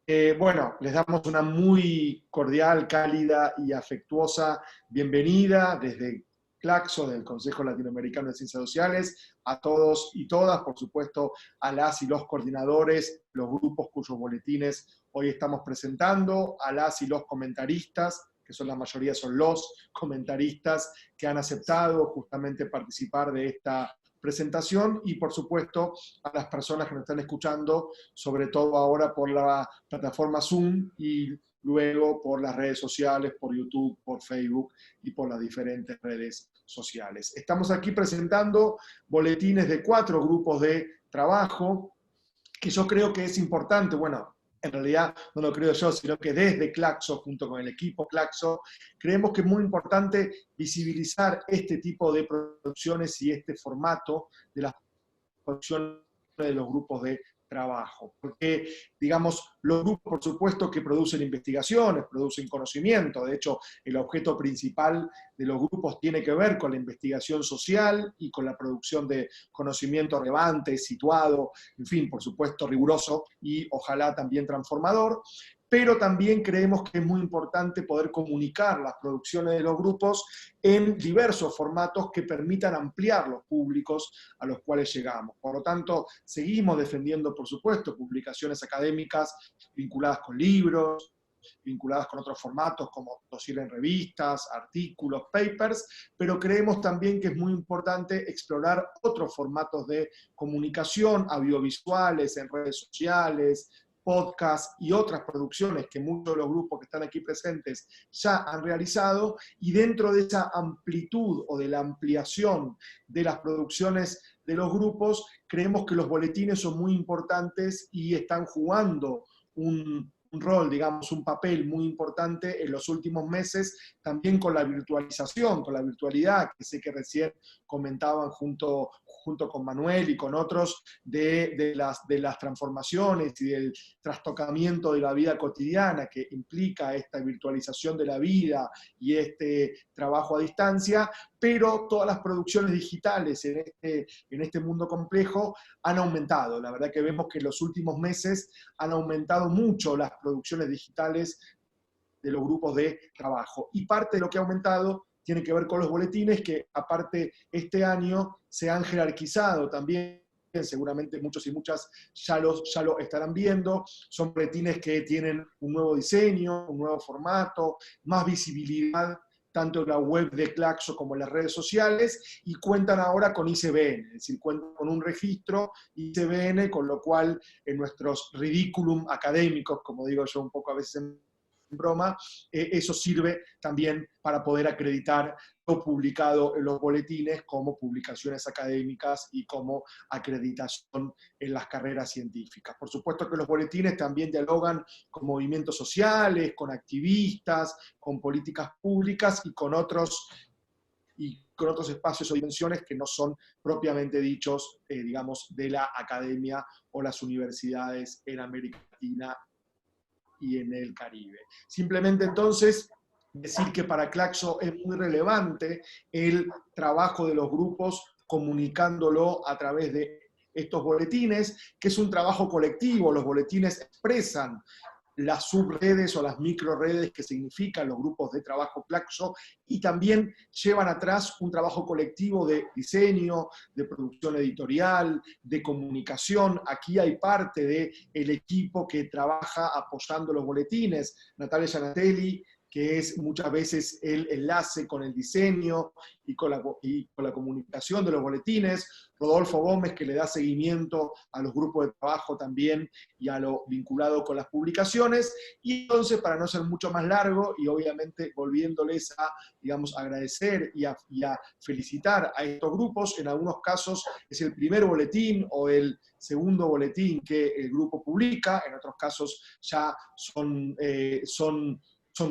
Bueno, les damos una muy cordial, cálida y afectuosa bienvenida desde Claxo, del Consejo Latinoamericano de Ciencias Sociales, a todos y todas, por supuesto, a las y los coordinadores, los grupos cuyos boletines hoy estamos presentando, a las y los comentaristas, que son la mayoría son los comentaristas que han aceptado justamente participar de esta presentación y, por supuesto, a las personas que nos están escuchando, sobre todo ahora por la plataforma Zoom y luego por las redes sociales, por YouTube, por Facebook y por las diferentes redes sociales. Estamos aquí presentando boletines de 4 grupos de trabajo, que yo creo que es importante, bueno, en realidad no lo creo yo, sino que desde Claxo, junto con el equipo Claxo, creemos que es muy importante visibilizar este tipo de producciones y este formato de las producciones de los grupos de trabajo. Porque, digamos, los grupos, por supuesto, que producen investigaciones, producen conocimiento. De hecho, el objeto principal de los grupos tiene que ver con la investigación social y con la producción de conocimiento relevante, situado, en fin, por supuesto, riguroso y ojalá también transformador. Pero también creemos que es muy importante poder comunicar las producciones de los grupos en diversos formatos que permitan ampliar los públicos a los cuales llegamos. Por lo tanto, seguimos defendiendo, por supuesto, publicaciones académicas vinculadas con libros, vinculadas con otros formatos como dossier en revistas, artículos, papers, pero creemos también que es muy importante explorar otros formatos de comunicación, audiovisuales, en redes sociales, podcasts y otras producciones que muchos de los grupos que están aquí presentes ya han realizado, y dentro de esa amplitud o de la ampliación de las producciones de los grupos, creemos que los boletines son muy importantes y están jugando un rol, digamos, un papel muy importante en los últimos meses, también con la virtualización, con la virtualidad, que sé que recién comentaban junto con Manuel y con otros, de las transformaciones y del trastocamiento de la vida cotidiana que implica esta virtualización de la vida y este trabajo a distancia, pero todas las producciones digitales en este mundo complejo han aumentado. La verdad que vemos que en los últimos meses han aumentado mucho las producciones digitales de los grupos de trabajo. Y parte de lo que ha aumentado tiene que ver con los boletines, que aparte este año se han jerarquizado también. Seguramente muchos y muchas ya lo estarán viendo. Son boletines que tienen un nuevo diseño, un nuevo formato, más visibilidad tanto en la web de Claxo como en las redes sociales, y cuentan ahora con ICBN, es decir, cuentan con un registro ICBN, con lo cual en nuestros ridículum académicos, como digo yo un poco a veces en broma, eso sirve también para poder acreditar lo publicado en los boletines como publicaciones académicas y como acreditación en las carreras científicas. Por supuesto que los boletines también dialogan con movimientos sociales, con activistas, con políticas públicas y con otros espacios o dimensiones que no son propiamente dichos, digamos, de la academia o las universidades en América Latina y en el Caribe. Simplemente entonces decir que para Claxo es muy relevante el trabajo de los grupos comunicándolo a través de estos boletines, que es un trabajo colectivo. Los boletines expresan las subredes o las microredes que significan los grupos de trabajo Claxo, y también llevan atrás un trabajo colectivo de diseño, de producción editorial, de comunicación. Aquí hay parte del equipo que trabaja apoyando los boletines. Natalia Gianatelli, que es muchas veces el enlace con el diseño y con la comunicación de los boletines. Rodolfo Gómez, que le da seguimiento a los grupos de trabajo también y a lo vinculado con las publicaciones. Y entonces, para no ser mucho más largo, y obviamente volviéndoles a, digamos, agradecer y a felicitar a estos grupos, en algunos casos es el primer boletín o el segundo boletín que el grupo publica, en otros casos ya son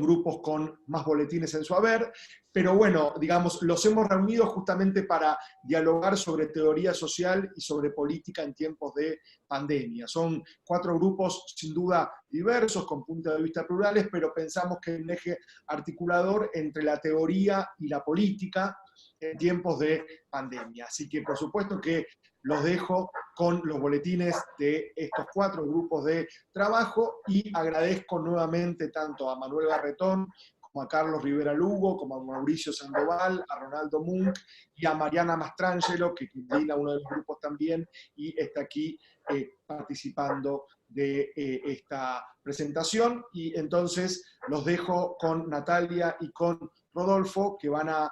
grupos con más boletines en su haber, pero bueno, digamos, los hemos reunido justamente para dialogar sobre teoría social y sobre política en tiempos de pandemia. Son 4 grupos sin duda diversos, con puntos de vista plurales, pero pensamos que hay un eje articulador entre la teoría y la política en tiempos de pandemia. Así que por supuesto que los dejo con los boletines de estos 4 grupos de trabajo y agradezco nuevamente tanto a Manuel Garretón, como a Carlos Rivera Lugo, como a Mauricio Sandoval, a Ronaldo Munk y a Mariana Mastrangelo, que coordina uno de los grupos también y está aquí participando de esta presentación. Y entonces los dejo con Natalia y con Rodolfo, que van a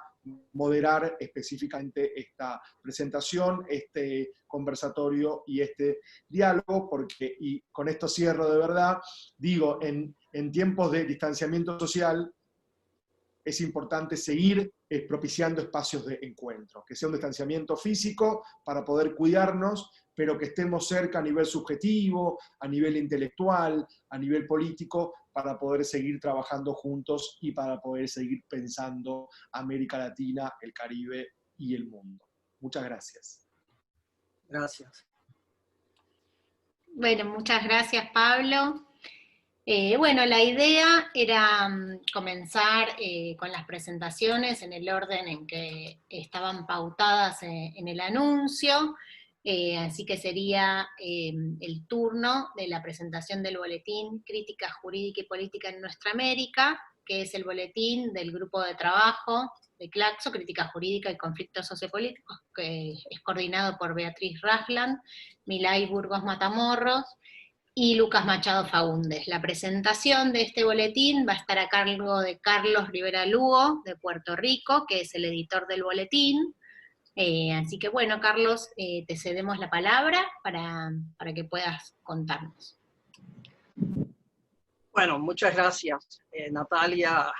moderar específicamente esta presentación, este conversatorio y este diálogo, porque, y con esto cierro de verdad, digo, en tiempos de distanciamiento social, es importante seguir propiciando espacios de encuentro, que sea un distanciamiento físico para poder cuidarnos, pero que estemos cerca a nivel subjetivo, a nivel intelectual, a nivel político, para poder seguir trabajando juntos y para poder seguir pensando América Latina, el Caribe y el mundo. Muchas gracias. Gracias. Bueno, muchas gracias, Pablo. Bueno, la idea era comenzar con las presentaciones en el orden en que estaban pautadas en el anuncio, así que sería el turno de la presentación del boletín Crítica Jurídica y Política en Nuestra América, que es el boletín del grupo de trabajo de Claxo, Crítica Jurídica y Conflictos Sociopolíticos, que es coordinado por Beatriz Rasland, Milay Burgos Matamorros, y Lucas Machado Faúndez. La presentación de este boletín va a estar a cargo de Carlos Rivera Lugo, de Puerto Rico, que es el editor del boletín. Así que bueno, Carlos, te cedemos la palabra para que puedas contarnos. Bueno, muchas gracias, Natalia.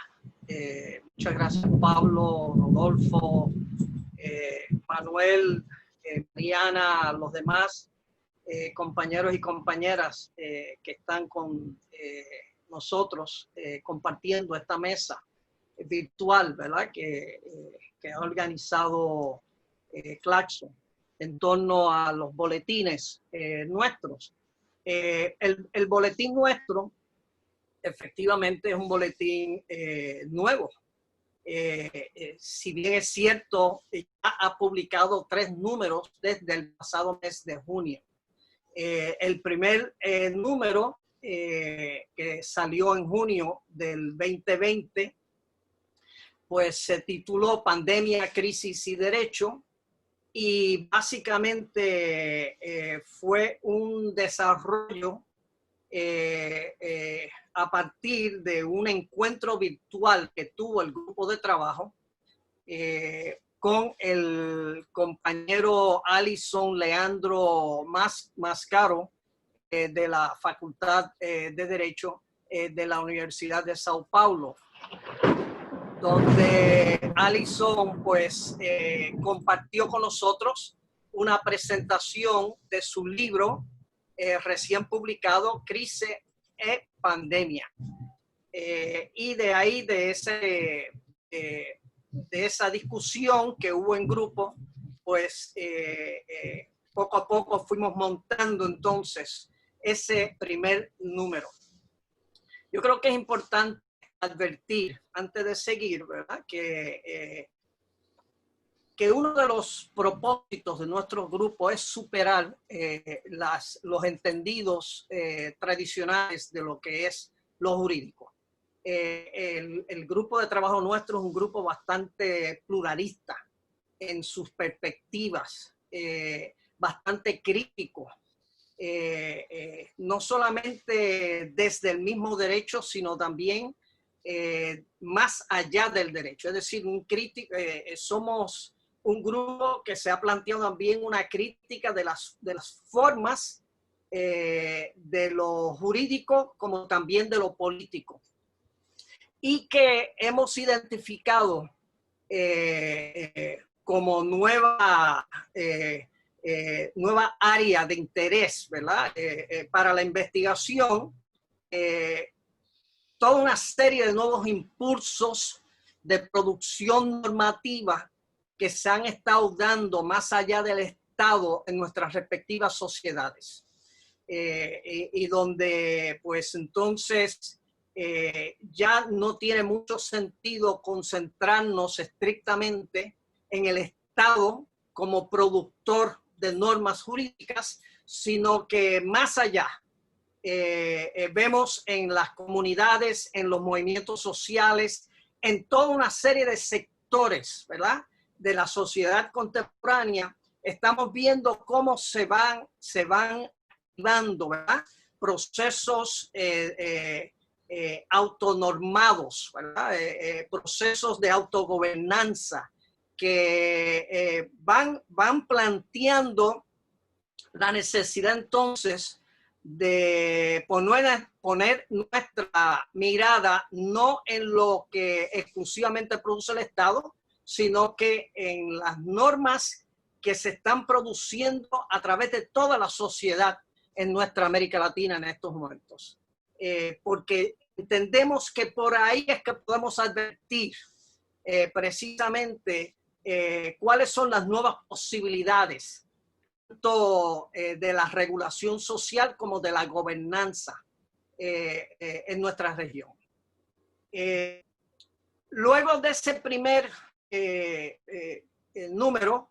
Muchas gracias, Pablo, Rodolfo, Manuel, Mariana, los demás compañeros y compañeras que están con nosotros compartiendo esta mesa virtual, ¿verdad? Que ha organizado Claxo en torno a los boletines nuestros. El boletín nuestro efectivamente es un boletín nuevo. Si bien es cierto, ya ha publicado 3 números desde el pasado mes de junio. El primer número que salió en junio del 2020, pues se tituló Pandemia, Crisis y Derecho, y básicamente fue un desarrollo a partir de un encuentro virtual que tuvo el grupo de trabajo con el compañero Alison Leandro Mascaro de la Facultad de Derecho de la Universidad de Sao Paulo, donde Alison pues compartió con nosotros una presentación de su libro recién publicado, Crisis e Pandemia. Y de ahí, de esa discusión que hubo en grupo, pues poco a poco fuimos montando entonces ese primer número. Yo creo que es importante advertir, antes de seguir, ¿verdad? Que uno de los propósitos de nuestro grupo es superar los entendidos tradicionales de lo que es lo jurídico. El grupo de trabajo nuestro es un grupo bastante pluralista en sus perspectivas, bastante crítico, no solamente desde el mismo derecho, sino también más allá del derecho. Es decir, somos un grupo que se ha planteado también una crítica de las formas de lo jurídico como también de lo político, y que hemos identificado como nueva área de interés, ¿verdad? Para la investigación, toda una serie de nuevos impulsos de producción normativa que se han estado dando más allá del Estado en nuestras respectivas sociedades. Y donde pues entonces ya no tiene mucho sentido concentrarnos estrictamente en el Estado como productor de normas jurídicas, sino que más allá. Vemos en las comunidades, en los movimientos sociales, en toda una serie de sectores, ¿verdad?, de la sociedad contemporánea, estamos viendo cómo se van activando, ¿verdad?, procesos autonormados, ¿verdad?, procesos de autogobernanza que van planteando la necesidad entonces de poner nuestra mirada no en lo que exclusivamente produce el Estado, sino que en las normas que se están produciendo a través de toda la sociedad en nuestra América Latina en estos momentos. Porque entendemos que por ahí es que podemos advertir precisamente cuáles son las nuevas posibilidades tanto de la regulación social como de la gobernanza en nuestra región. Luego de ese primer número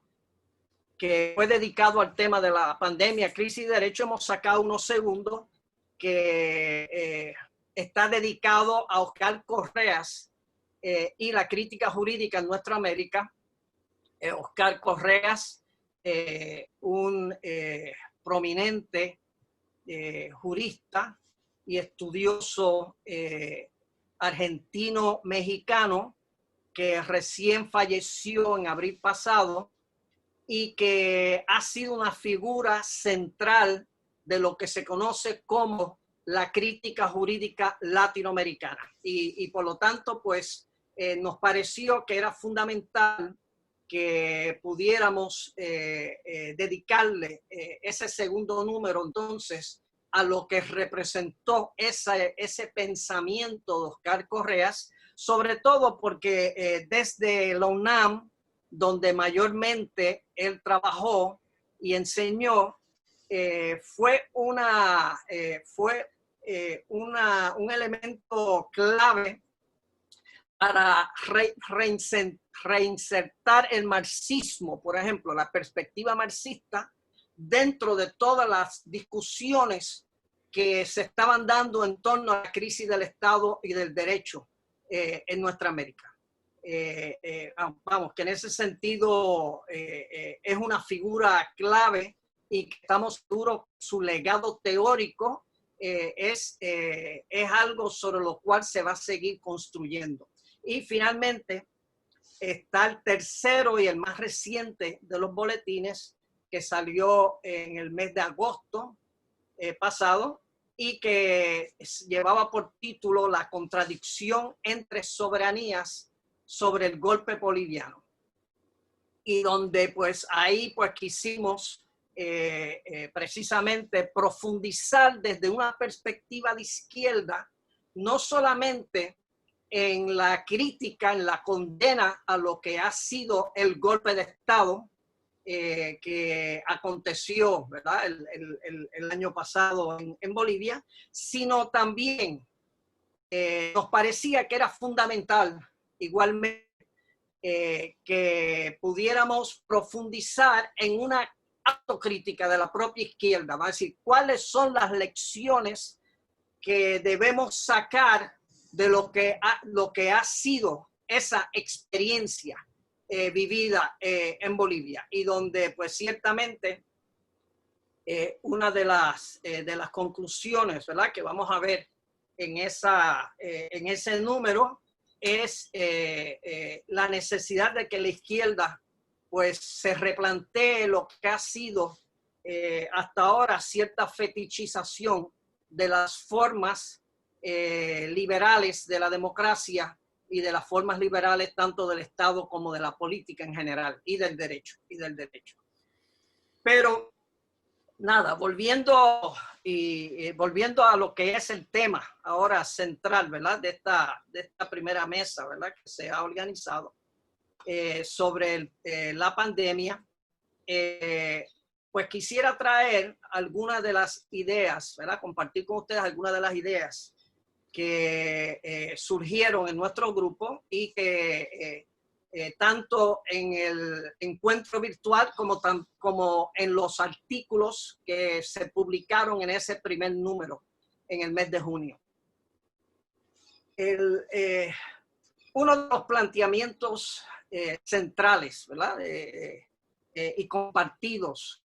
que fue dedicado al tema de la pandemia, crisis de derecho, hemos sacado unos segundos que está dedicado a Oscar Correas y la crítica jurídica en nuestra América. Oscar Correas, un prominente jurista y estudioso argentino-mexicano que recién falleció en abril pasado y que ha sido una figura central de lo que se conoce como la crítica jurídica latinoamericana. Y por lo tanto, pues nos pareció que era fundamental que pudiéramos dedicarle ese segundo número entonces a lo que representó ese pensamiento de Oscar Correas, sobre todo porque desde la UNAM, donde mayormente él trabajó y enseñó, fue un elemento clave para reinsertar el marxismo, por ejemplo, la perspectiva marxista, dentro de todas las discusiones que se estaban dando en torno a la crisis del Estado y del derecho en nuestra América. Vamos, que en ese sentido es una figura clave y que estamos seguros su legado teórico es algo sobre lo cual se va a seguir construyendo. Y finalmente está el tercero y el más reciente de los boletines que salió en el mes de agosto pasado y que llevaba por título La contradicción entre soberanías sobre el golpe boliviano. Y donde pues ahí pues quisimos precisamente profundizar desde una perspectiva de izquierda, no solamente en la crítica, en la condena a lo que ha sido el golpe de Estado que aconteció, ¿verdad?, el año pasado en Bolivia, sino también nos parecía que era fundamental igualmente que pudiéramos profundizar en una autocrítica de la propia izquierda, va a decir, cuáles son las lecciones que debemos sacar de lo que ha sido esa experiencia vivida en Bolivia, y donde pues ciertamente una de las conclusiones, ¿verdad?, que vamos a ver en ese número es la necesidad de que la izquierda pues se replantee lo que ha sido hasta ahora cierta fetichización de las formas liberales de la democracia y de las formas liberales tanto del Estado como de la política en general y del derecho. Pero nada, volviendo a lo que es el tema ahora central, ¿verdad?, de esta primera mesa, ¿verdad?, que se ha organizado sobre la pandemia, pues quisiera traer algunas de las ideas, ¿verdad?, compartir con ustedes algunas de las ideas que surgieron en nuestro grupo y que tanto en el encuentro virtual como en los artículos que se publicaron en ese primer número en el mes de junio. Uno de los planteamientos centrales, ¿verdad? Y compartidos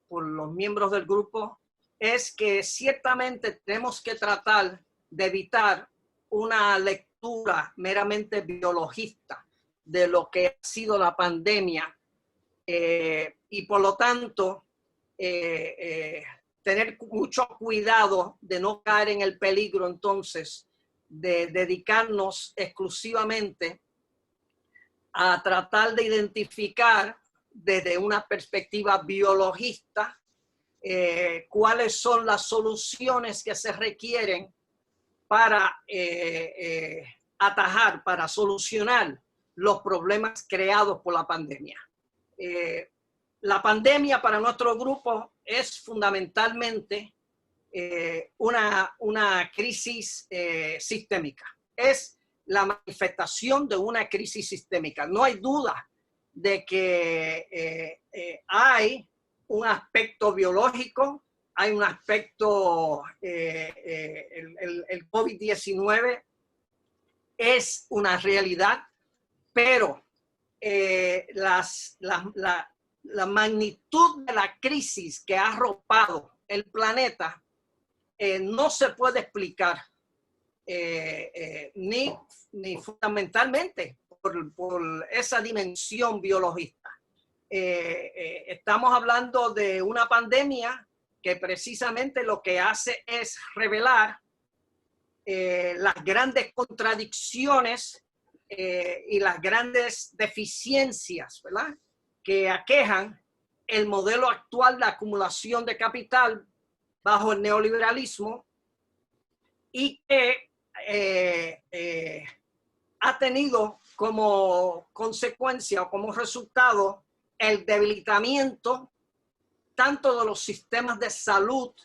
por los miembros del grupo es que ciertamente tenemos que tratar de evitar una lectura meramente biologista de lo que ha sido la pandemia y por lo tanto tener mucho cuidado de no caer en el peligro entonces de dedicarnos exclusivamente a tratar de identificar desde una perspectiva biologista cuáles son las soluciones que se requieren para atajar, para solucionar los problemas creados por la pandemia. La pandemia para nuestro grupo es fundamentalmente una crisis sistémica. Es la manifestación de una crisis sistémica. No hay duda de que hay un aspecto biológico, hay un aspecto, el COVID-19 es una realidad, pero la magnitud de la crisis que ha arropado el planeta no se puede explicar ni fundamentalmente por esa dimensión biologista. Estamos hablando de una pandemia que precisamente lo que hace es revelar las grandes contradicciones y las grandes deficiencias, ¿verdad?, que aquejan el modelo actual de acumulación de capital bajo el neoliberalismo y que ha tenido como consecuencia o como resultado el debilitamiento tanto de los sistemas de salud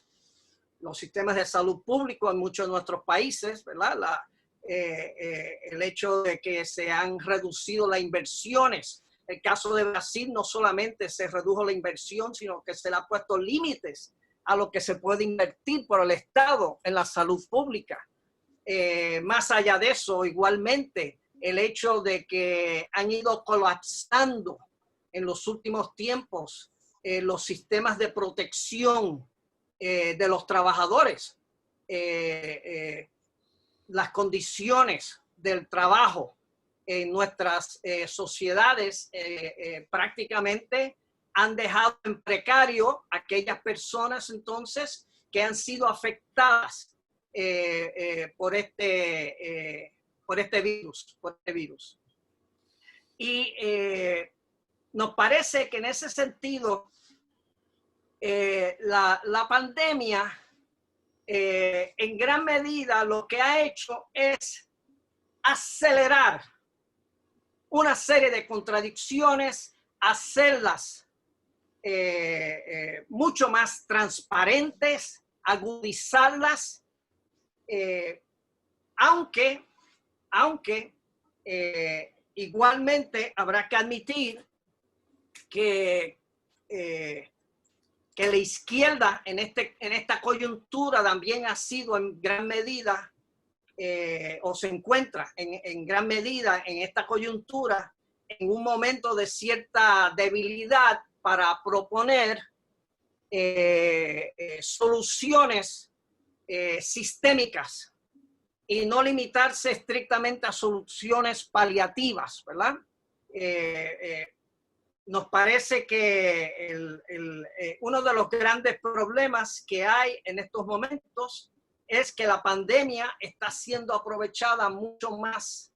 público en muchos de nuestros países, ¿verdad? El hecho de que se han reducido las inversiones. El caso de Brasil no solamente se redujo la inversión, sino que se le ha puesto límites a lo que se puede invertir por el Estado en la salud pública. Más allá de eso, igualmente, el hecho de que han ido colapsando en los últimos tiempos los sistemas de protección de los trabajadores, las condiciones del trabajo en nuestras sociedades prácticamente han dejado en precario a aquellas personas entonces que han sido afectadas por este virus. Y nos parece que en ese sentido la pandemia en gran medida lo que ha hecho es acelerar una serie de contradicciones, hacerlas mucho más transparentes, agudizarlas, aunque igualmente habrá que admitir que la izquierda en esta coyuntura también ha sido en gran medida o se encuentra en gran medida en esta coyuntura en un momento de cierta debilidad para proponer soluciones sistémicas y no limitarse estrictamente a soluciones paliativas, ¿verdad? Nos parece que uno de los grandes problemas que hay en estos momentos es que la pandemia está siendo aprovechada mucho más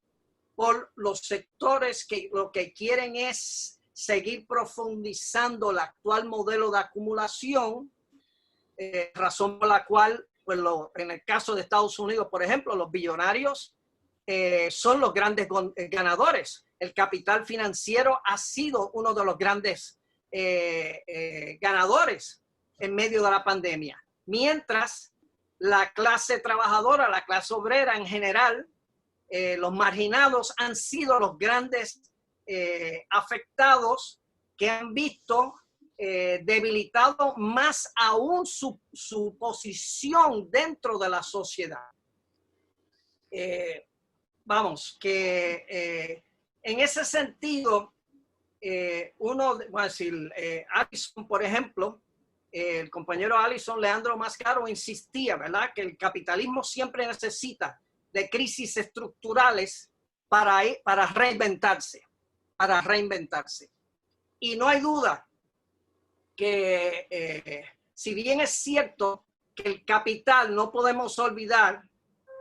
por los sectores que lo que quieren es seguir profundizando el actual modelo de acumulación, razón por la cual, pues en el caso de Estados Unidos, por ejemplo, los billonarios son los grandes ganadores. El capital financiero ha sido uno de los grandes ganadores en medio de la pandemia. Mientras la clase trabajadora, la clase obrera en general, los marginados han sido los grandes afectados que han visto debilitado más aún su posición dentro de la sociedad. Vamos, que en ese sentido, uno, voy a decir, Allison, por ejemplo, el compañero Allison Leandro Mascaro insistía, ¿verdad?, que el capitalismo siempre necesita de crisis estructurales para reinventarse, Y no hay duda que si bien es cierto que el capital, no podemos olvidar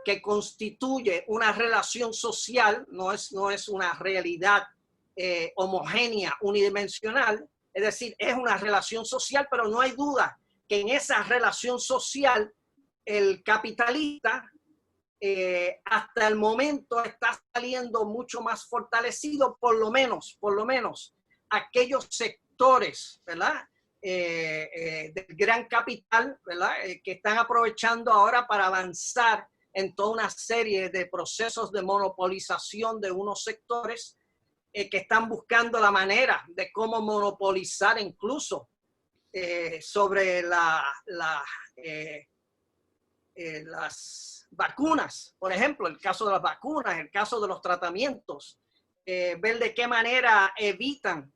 que constituye una relación social, no es una realidad homogénea, unidimensional, es decir, es una relación social, pero no hay duda que en esa relación social el capitalista hasta el momento está saliendo mucho más fortalecido, por lo menos aquellos sectores, ¿verdad?, del gran capital, ¿verdad?, que están aprovechando ahora para avanzar en toda una serie de procesos de monopolización de unos sectores que están buscando la manera de cómo monopolizar incluso sobre las vacunas, por ejemplo, el caso de las vacunas, el caso de los tratamientos, ver de qué manera evitan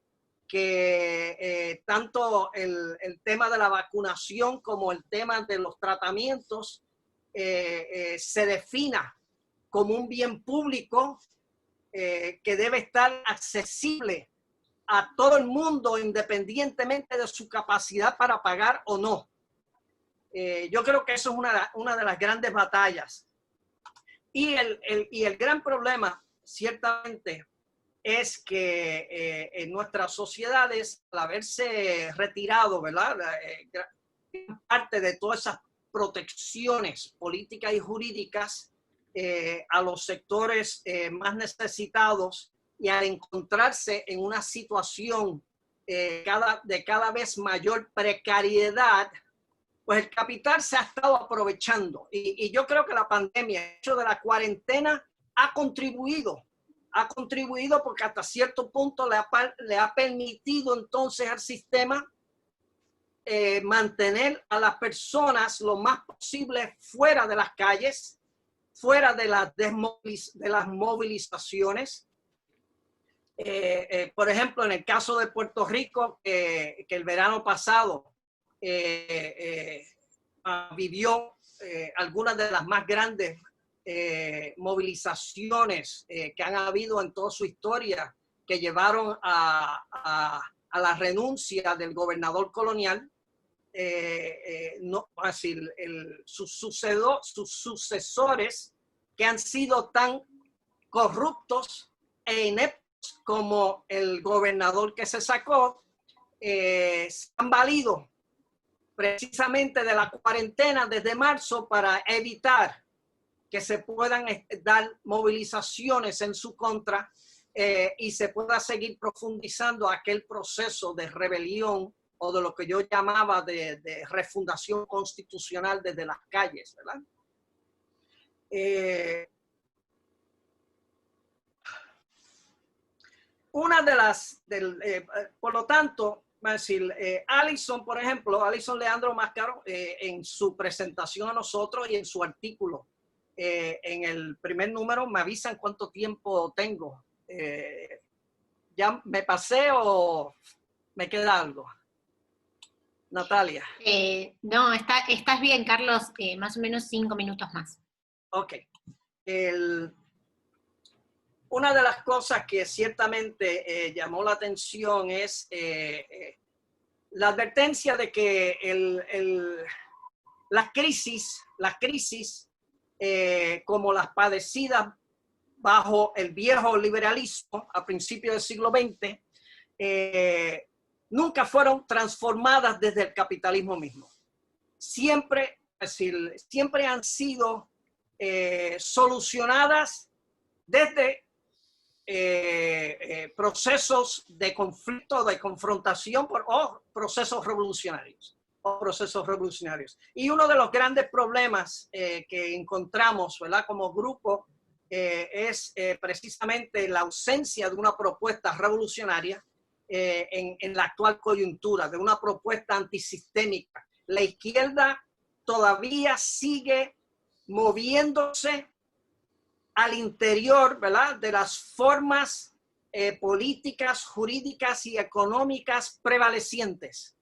que tanto el tema de la vacunación como el tema de los tratamientos se defina como un bien público que debe estar accesible a todo el mundo independientemente de su capacidad para pagar o no. Yo creo que eso es una de las grandes batallas. Y el gran problema, ciertamente, es que en nuestras sociedades, al haberse retirado, ¿verdad?, parte de todas esas protecciones políticas y jurídicas a los sectores más necesitados, y al encontrarse en una situación de cada vez mayor precariedad, pues el capital se ha estado aprovechando. Y yo creo que la pandemia, el hecho de la cuarentena, ha contribuido porque hasta cierto punto le ha permitido entonces al sistema mantener a las personas lo más posible fuera de las calles, fuera de las movilizaciones. Por ejemplo, en el caso de Puerto Rico, que el verano pasado vivió algunas de las más grandes movilizaciones que han habido en toda su historia, que llevaron a la renuncia del gobernador colonial, sus sucesores, que han sido tan corruptos e ineptos como el gobernador que se sacó, han valido precisamente de la cuarentena desde marzo para evitar que se puedan dar movilizaciones en su contra y se pueda seguir profundizando aquel proceso de rebelión o de lo que yo llamaba de refundación constitucional desde las calles, ¿verdad? Por lo tanto, va a decir, Allison, por ejemplo, Allison Leandro Mascaro, en su presentación a nosotros y en su artículo, en el primer número, me avisan cuánto tiempo tengo. ¿Ya me pasé o me queda algo? Natalia. No, estás bien, Carlos, más o menos 5 minutos más. Ok. Una de las cosas que ciertamente llamó la atención es la advertencia de que las crisis como las padecidas bajo el viejo liberalismo a principios del siglo XX, nunca fueron transformadas desde el capitalismo mismo. Siempre han sido solucionadas desde procesos de conflicto, de confrontación o procesos revolucionarios. Y uno de los grandes problemas que encontramos, ¿verdad?, como grupo es precisamente la ausencia de una propuesta revolucionaria en la actual coyuntura, de una propuesta antisistémica. La izquierda todavía sigue moviéndose al interior, ¿verdad?, de las formas políticas, jurídicas y económicas prevalecientes.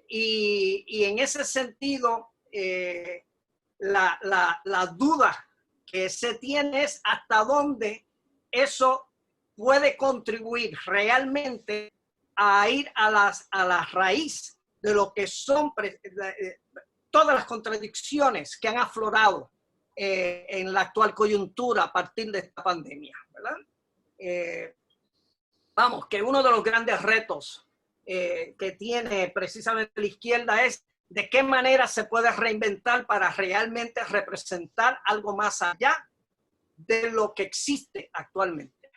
Y en ese sentido, la duda que se tiene es hasta dónde eso puede contribuir realmente a ir a la raíz de lo que son todas las contradicciones que han aflorado en la actual coyuntura a partir de esta pandemia, ¿verdad? Vamos, que uno de los grandes retos que tiene precisamente la izquierda es de qué manera se puede reinventar para realmente representar algo más allá de lo que existe actualmente.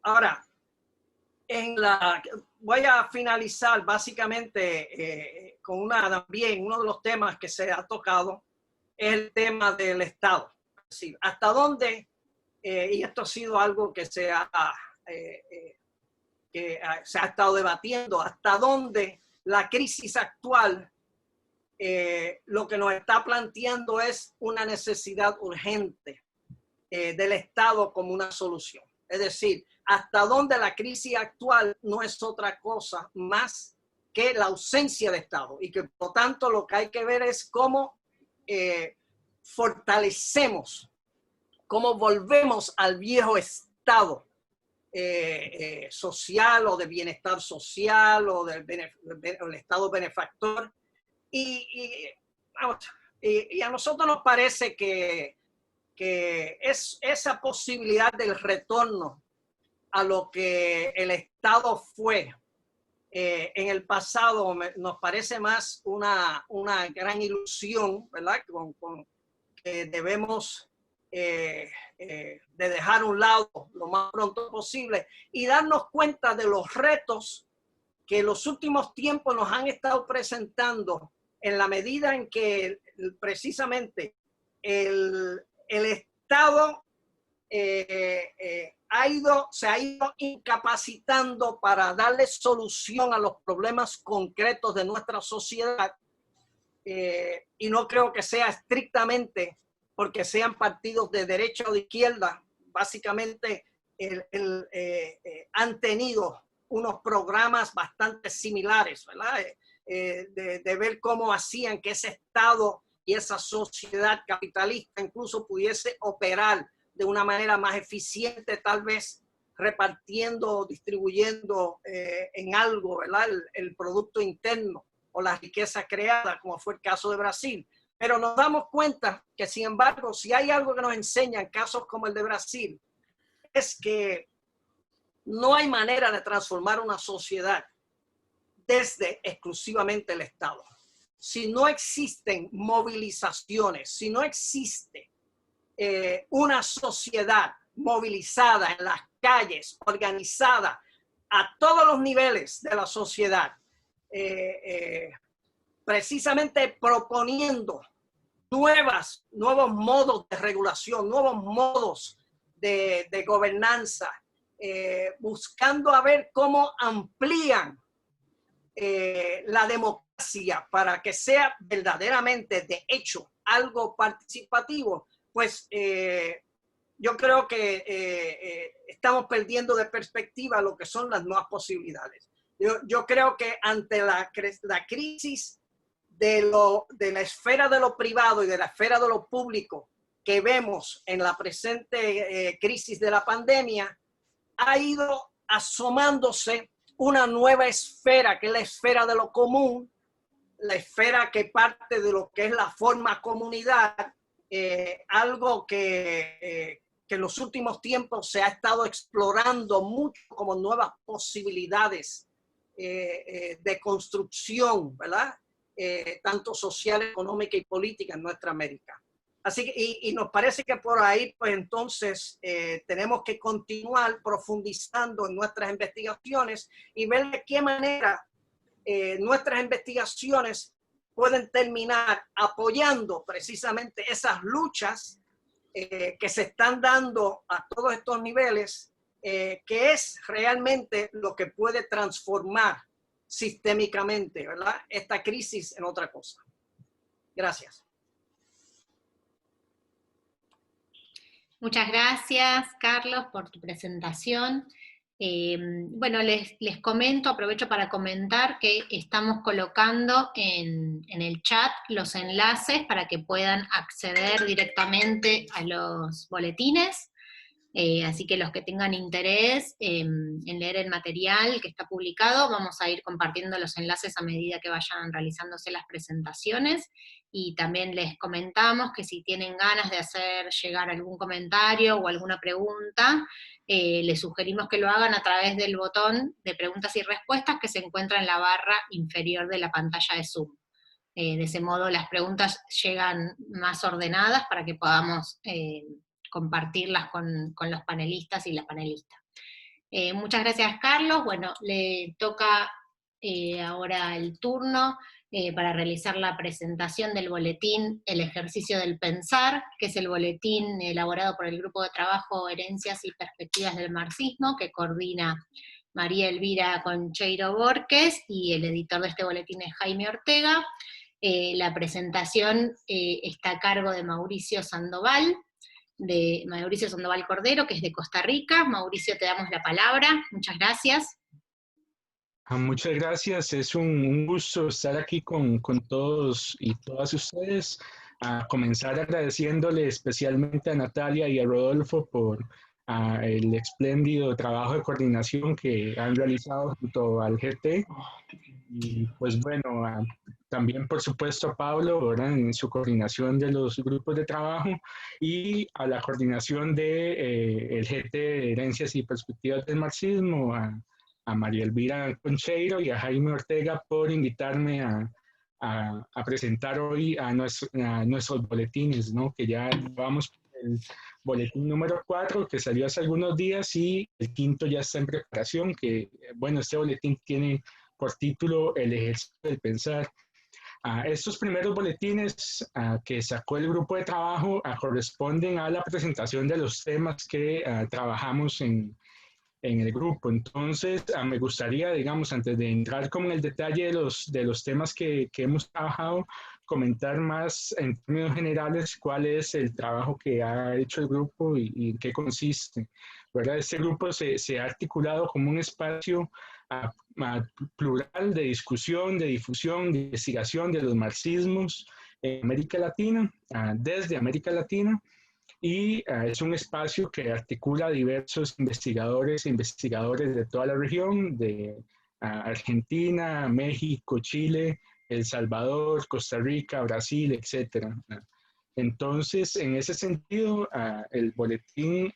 Ahora, voy a finalizar básicamente con también uno de los temas que se ha tocado, es el tema del Estado. Es decir, hasta dónde, y esto ha sido algo que se ha estado debatiendo, hasta dónde la crisis actual lo que nos está planteando es una necesidad urgente del Estado como una solución. Es decir, hasta dónde la crisis actual no es otra cosa más que la ausencia de Estado y que por lo tanto lo que hay que ver es cómo fortalecemos, cómo volvemos al viejo Estado social o de bienestar social o del Estado benefactor. Y a nosotros nos parece que es esa posibilidad del retorno a lo que el Estado fue en el pasado nos parece más una gran ilusión, ¿verdad? Que debemos de dejar a un lado lo más pronto posible y darnos cuenta de los retos que los últimos tiempos nos han estado presentando en la medida en que precisamente el Estado se ha ido incapacitando para darle solución a los problemas concretos de nuestra sociedad y no creo que sea estrictamente porque sean partidos de derecha o de izquierda, básicamente han tenido unos programas bastante similares, ¿verdad? De ver cómo hacían que ese Estado y esa sociedad capitalista incluso pudiese operar de una manera más eficiente, tal vez repartiendo, distribuyendo en algo, ¿verdad? El producto interno o la riqueza creada, como fue el caso de Brasil. Pero nos damos cuenta que, sin embargo, si hay algo que nos enseña en casos como el de Brasil, es que no hay manera de transformar una sociedad desde exclusivamente el Estado. Si no existen movilizaciones, si no existe una sociedad movilizada en las calles, organizada a todos los niveles de la sociedad, precisamente proponiendo nuevos modos de regulación, nuevos modos de gobernanza, buscando a ver cómo amplían la democracia para que sea verdaderamente, de hecho, algo participativo, pues yo creo que estamos perdiendo de perspectiva lo que son las nuevas posibilidades. Yo creo que ante la crisis de la esfera de lo privado y de la esfera de lo público que vemos en la presente crisis de la pandemia, ha ido asomándose una nueva esfera, que es la esfera de lo común, la esfera que parte de lo que es la forma comunidad, algo que en los últimos tiempos se ha estado explorando mucho como nuevas posibilidades de construcción, ¿verdad? Tanto social, económica y política en nuestra América. Así que, y nos parece que por ahí, pues entonces, tenemos que continuar profundizando en nuestras investigaciones y ver de qué manera nuestras investigaciones pueden terminar apoyando precisamente esas luchas que se están dando a todos estos niveles, que es realmente lo que puede transformar sistémicamente, ¿verdad?, esta crisis en otra cosa. Gracias. Muchas gracias, Carlos, por tu presentación. Bueno, les comento, aprovecho para comentar que estamos colocando en el chat los enlaces para que puedan acceder directamente a los boletines. Así que los que tengan interés en leer el material que está publicado, vamos a ir compartiendo los enlaces a medida que vayan realizándose las presentaciones, y también les comentamos que si tienen ganas de hacer llegar algún comentario o alguna pregunta, les sugerimos que lo hagan a través del botón de preguntas y respuestas que se encuentra en la barra inferior de la pantalla de Zoom. De ese modo las preguntas llegan más ordenadas para que podamos compartirlas con los panelistas y la panelista. Muchas gracias, Carlos. Bueno, le toca ahora el turno para realizar la presentación del boletín El ejercicio del pensar, que es el boletín elaborado por el Grupo de Trabajo Herencias y Perspectivas del Marxismo, que coordina María Elvira Concheiro Borges, y el editor de este boletín es Jaime Ortega. La presentación está a cargo de Mauricio Sandoval Cordero, que es de Costa Rica. Mauricio, te damos la palabra. Muchas gracias. Muchas gracias. Es un gusto estar aquí con todos y todas ustedes. A comenzar agradeciéndole especialmente a Natalia y a Rodolfo por el espléndido trabajo de coordinación que han realizado junto al GT. Y pues bueno, también por supuesto a Pablo, ¿verdad?, en su coordinación de los grupos de trabajo, y a la coordinación de el GT de Herencias y Perspectivas del Marxismo, a María Elvira Concheiro y a Jaime Ortega por invitarme a presentar hoy a nuestros boletines, ¿no?, que ya vamos el boletín número 4, que salió hace algunos días, y el quinto ya está en preparación, que bueno, este boletín tiene por título El ejercicio del pensar. Estos primeros boletines que sacó el grupo de trabajo corresponden a la presentación de los temas que trabajamos en el grupo. Entonces, me gustaría, digamos, antes de entrar como en el detalle de los temas que hemos trabajado, comentar más en términos generales cuál es el trabajo que ha hecho el grupo y en qué consiste, ¿verdad? Este grupo se ha articulado como un espacio plural de discusión, de difusión, de investigación de los marxismos en América Latina, desde América Latina, y es un espacio que articula a diversos investigadores e investigadores de toda la región, de Argentina, México, Chile, El Salvador, Costa Rica, Brasil, etc. Entonces, en ese sentido, el boletín,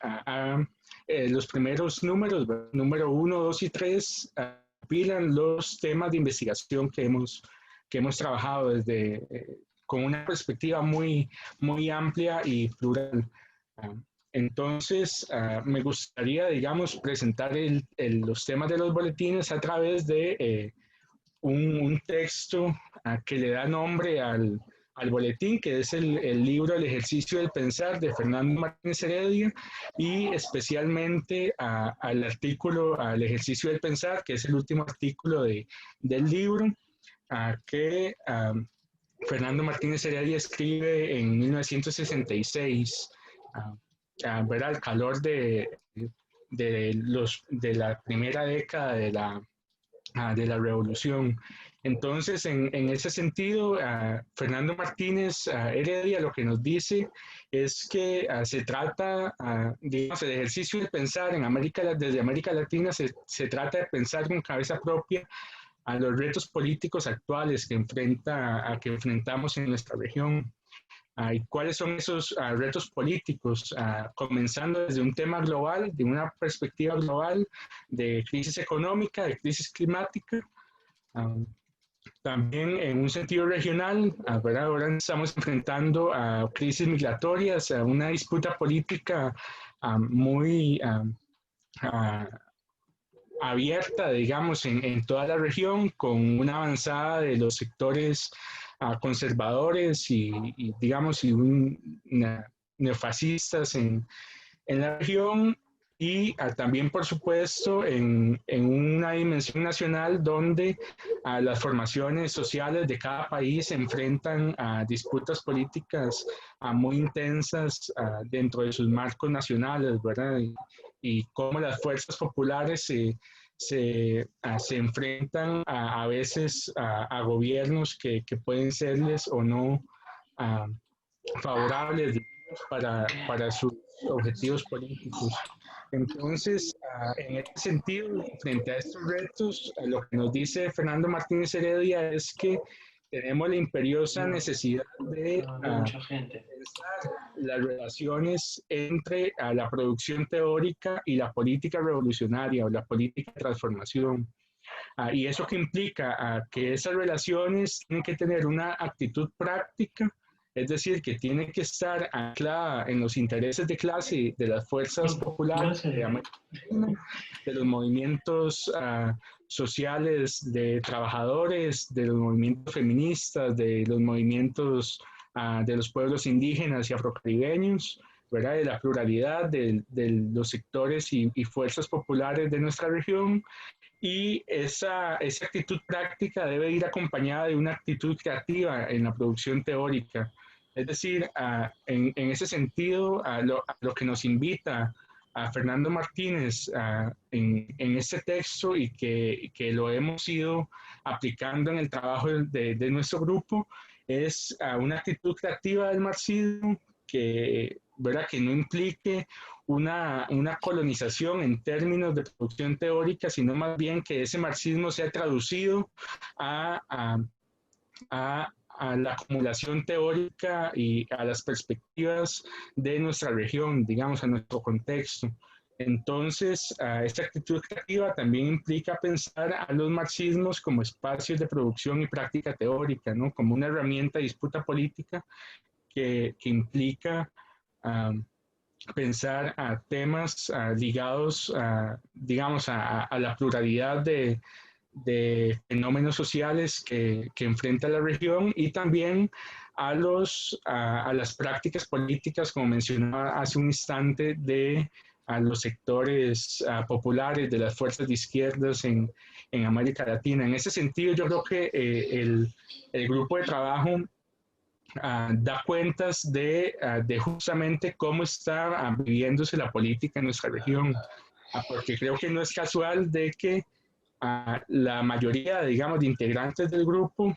los primeros números, número 1, 2 y 3, compilan los temas de investigación que hemos trabajado desde, con una perspectiva muy amplia y plural. Entonces, me gustaría, digamos, presentar los temas de los boletines a través de un texto que le da nombre al boletín, que es el libro El ejercicio del pensar de Fernando Martínez Heredia, y especialmente al artículo El ejercicio del pensar, que es el último artículo del libro, que Fernando Martínez Heredia escribe en 1966, ¿verdad?, al calor de la primera década de la revolución. Entonces, en ese sentido, Fernando Martínez Heredia lo que nos dice es que se trata, digamos, el ejercicio de pensar desde América Latina se trata de pensar con cabeza propia a los retos políticos actuales que enfrentamos en nuestra región. ¿Y cuáles son esos retos políticos? Comenzando desde un tema global, de una perspectiva global, de crisis económica, de crisis climática. También en un sentido regional, ¿verdad? Ahora estamos enfrentando a crisis migratorias, a una disputa política muy abierta, digamos, en toda la región, con una avanzada de los sectores conservadores y digamos, neofascistas en la región, y también, por supuesto, en una dimensión nacional donde las formaciones sociales de cada país se enfrentan a disputas políticas muy intensas dentro de sus marcos nacionales, ¿verdad? Y cómo las fuerzas populares se enfrentan a veces a gobiernos que pueden serles o no favorables para sus objetivos políticos. Entonces, en ese sentido, frente a estos retos, lo que nos dice Fernando Martínez Heredia es que tenemos la imperiosa necesidad de pensar las relaciones entre la producción teórica y la política revolucionaria o la política de transformación. Y eso que implica que esas relaciones tienen que tener una actitud práctica, es decir, que tiene que estar anclada en los intereses de clase de las fuerzas populares, de los movimientos sociales de trabajadores, de los movimientos feministas, de los movimientos de los pueblos indígenas y afrocaribeños, ¿verdad? De la pluralidad de los sectores y fuerzas populares de nuestra región. Y esa actitud práctica debe ir acompañada de una actitud creativa en la producción teórica. Es decir, en ese sentido, a lo que nos invita a Fernando Martínez en este texto y que lo hemos ido aplicando en el trabajo de nuestro grupo, es una actitud creativa del marxismo ¿verdad? Que no implique una colonización en términos de producción teórica, sino más bien que ese marxismo sea traducido a la acumulación teórica y a las perspectivas de nuestra región, digamos, a nuestro contexto. Entonces, esta actitud creativa también implica pensar a los marxismos como espacios de producción y práctica teórica, ¿no? Como una herramienta de disputa política que implica pensar a temas ligados, digamos, a la pluralidad de fenómenos sociales que enfrenta la región, y también a las prácticas políticas, como mencionaba hace un instante, a los sectores populares de las fuerzas de izquierdas en América Latina. En ese sentido, yo creo que el grupo de trabajo da cuentas de justamente cómo está viviéndose la política en nuestra región, porque creo que no es casual de que la mayoría, digamos, de integrantes del grupo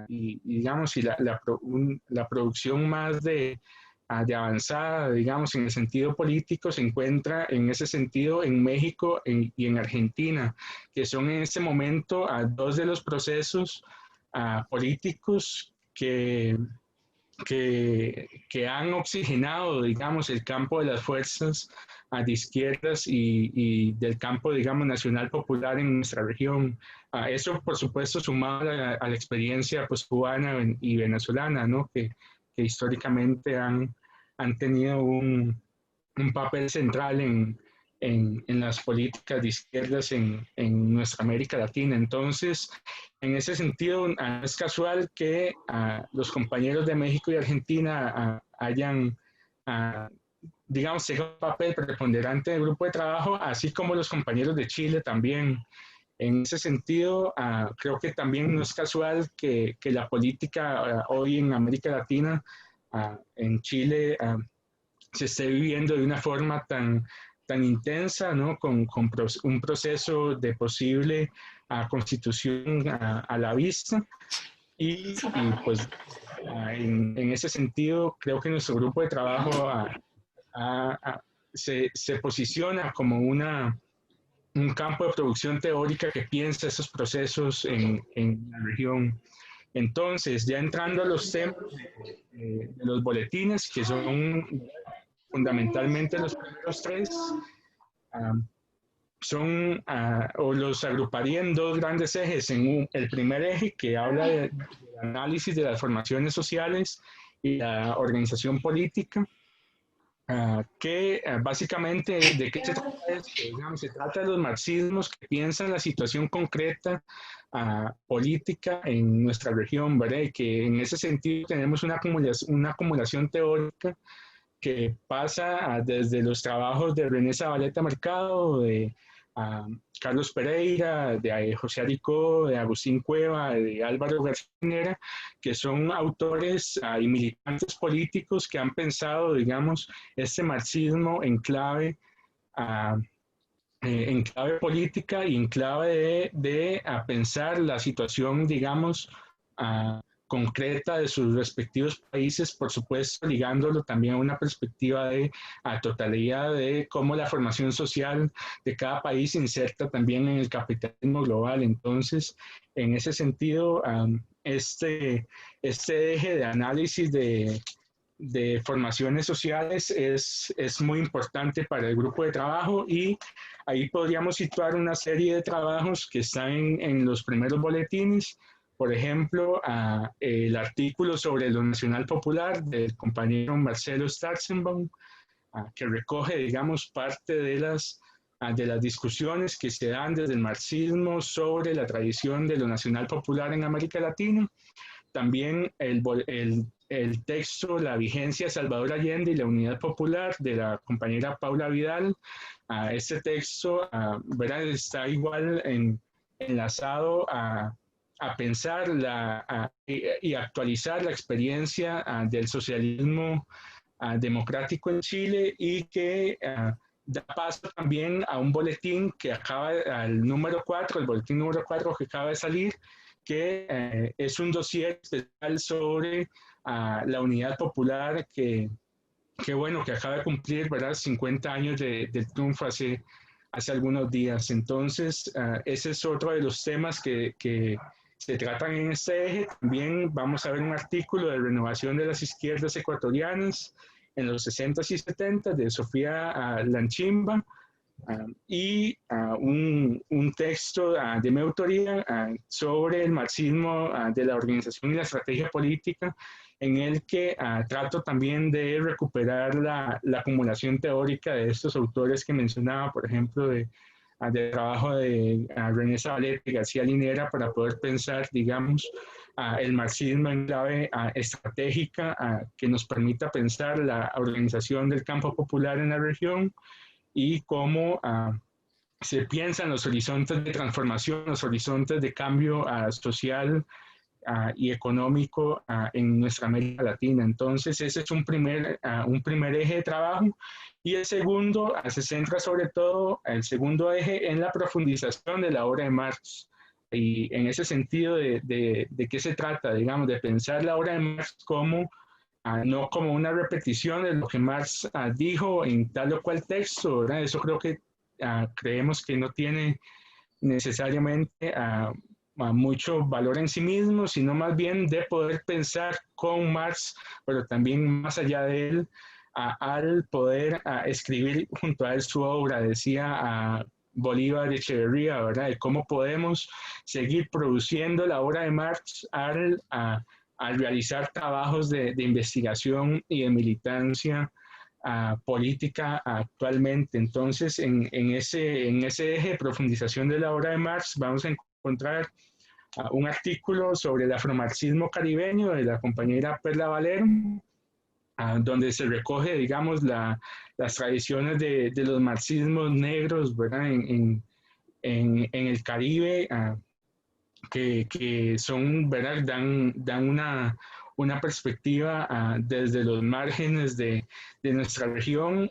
digamos, y la producción más de avanzada, digamos, en el sentido político, se encuentra en ese sentido en México y en Argentina, que son en este momento dos de los procesos políticos que han oxigenado, digamos, el campo de las fuerzas de izquierdas y del campo, digamos, nacional popular en nuestra región. Eso, por supuesto, sumado a la experiencia pues, cubana y venezolana, ¿no? que históricamente han tenido un papel central en las políticas de izquierdas en nuestra América Latina. Entonces, en ese sentido, no es casual que los compañeros de México y Argentina hayan, digamos, tenido un papel preponderante del grupo de trabajo, así como los compañeros de Chile también. En ese sentido, creo que también no es casual que la política hoy en América Latina, en Chile, se esté viviendo de una forma tan intensa, ¿no? Con un proceso de posible constitución a la vista. Y pues en ese sentido, creo que nuestro grupo de trabajo se posiciona como un campo de producción teórica que piensa esos procesos en la región. Entonces, ya entrando a los temas de los boletines, que son fundamentalmente los primeros tres, o los agruparía en dos grandes ejes. El primer eje, que habla del análisis de las formaciones sociales y la organización política, básicamente, ¿de qué se trata esto? Digamos, se trata de los marxismos que piensan la situación concreta política en nuestra región, ¿verdad? Y que en ese sentido tenemos una acumulación teórica que pasa desde los trabajos de René Zabaleta Mercado, de Carlos Pereira, de José Aricó, de Agustín Cueva, de Álvaro García, que son autores y militantes políticos que han pensado, digamos, este marxismo en clave política y en clave de pensar la situación, digamos, concreta de sus respectivos países, por supuesto, ligándolo también a una perspectiva de totalidad de cómo la formación social de cada país se inserta también en el capitalismo global. Entonces, en ese sentido, este eje de análisis de formaciones sociales es muy importante para el grupo de trabajo, y ahí podríamos situar una serie de trabajos que están en los primeros boletines. Por ejemplo, el artículo sobre lo nacional popular del compañero Marcelo Starzenbaum, que recoge, digamos, parte de las discusiones que se dan desde el marxismo sobre la tradición de lo nacional popular en América Latina. También el texto La vigencia de Salvador Allende y la unidad popular, de la compañera Paula Vidal. Este texto ¿verdad? Está igual enlazado a pensar y actualizar la experiencia del socialismo democrático en Chile, y que da paso también a un boletín que al número 4, el boletín número 4 que acaba de salir, que es un dossier especial sobre la unidad popular que acaba de cumplir, ¿verdad?, 50 años del triunfo hace algunos días. Entonces, ese es otro de los temas que se tratan en este eje. También vamos a ver un artículo de renovación de las izquierdas ecuatorianas en los 60s y 70s de Sofía Lanchimba, y un texto de mi autoría sobre el marxismo de la organización y la estrategia política, en el que trato también de recuperar la acumulación teórica de estos autores que mencionaba, por ejemplo, del trabajo de René Zabaleta y García Linera, para poder pensar, digamos, el marxismo en clave estratégica que nos permita pensar la organización del campo popular en la región, y cómo se piensan los horizontes de transformación, los horizontes de cambio social y económico en nuestra América Latina. Entonces, ese es un primer eje de trabajo. Y el segundo se centra sobre todo, el segundo eje, en la profundización de la obra de Marx. Y en ese sentido, ¿de qué se trata? Digamos, de pensar la obra de Marx como no como una repetición de lo que Marx dijo en tal o cual texto, ¿verdad? Eso creo que creemos que no tiene necesariamente mucho valor en sí mismo, sino más bien de poder pensar con Marx, pero también más allá de él, al poder escribir junto a él su obra. Decía Bolívar de Echeverría, ¿verdad?, de cómo podemos seguir produciendo la obra de Marx al realizar trabajos de investigación y de militancia política actualmente. Entonces, en ese eje de profundización de la obra de Marx, vamos a encontrar un artículo sobre el afromarxismo caribeño de la compañera Perla Valero, donde se recoge, digamos, las tradiciones de los marxismos negros, ¿verdad?, en el Caribe, que son, ¿verdad?, dan una perspectiva desde los márgenes de nuestra región,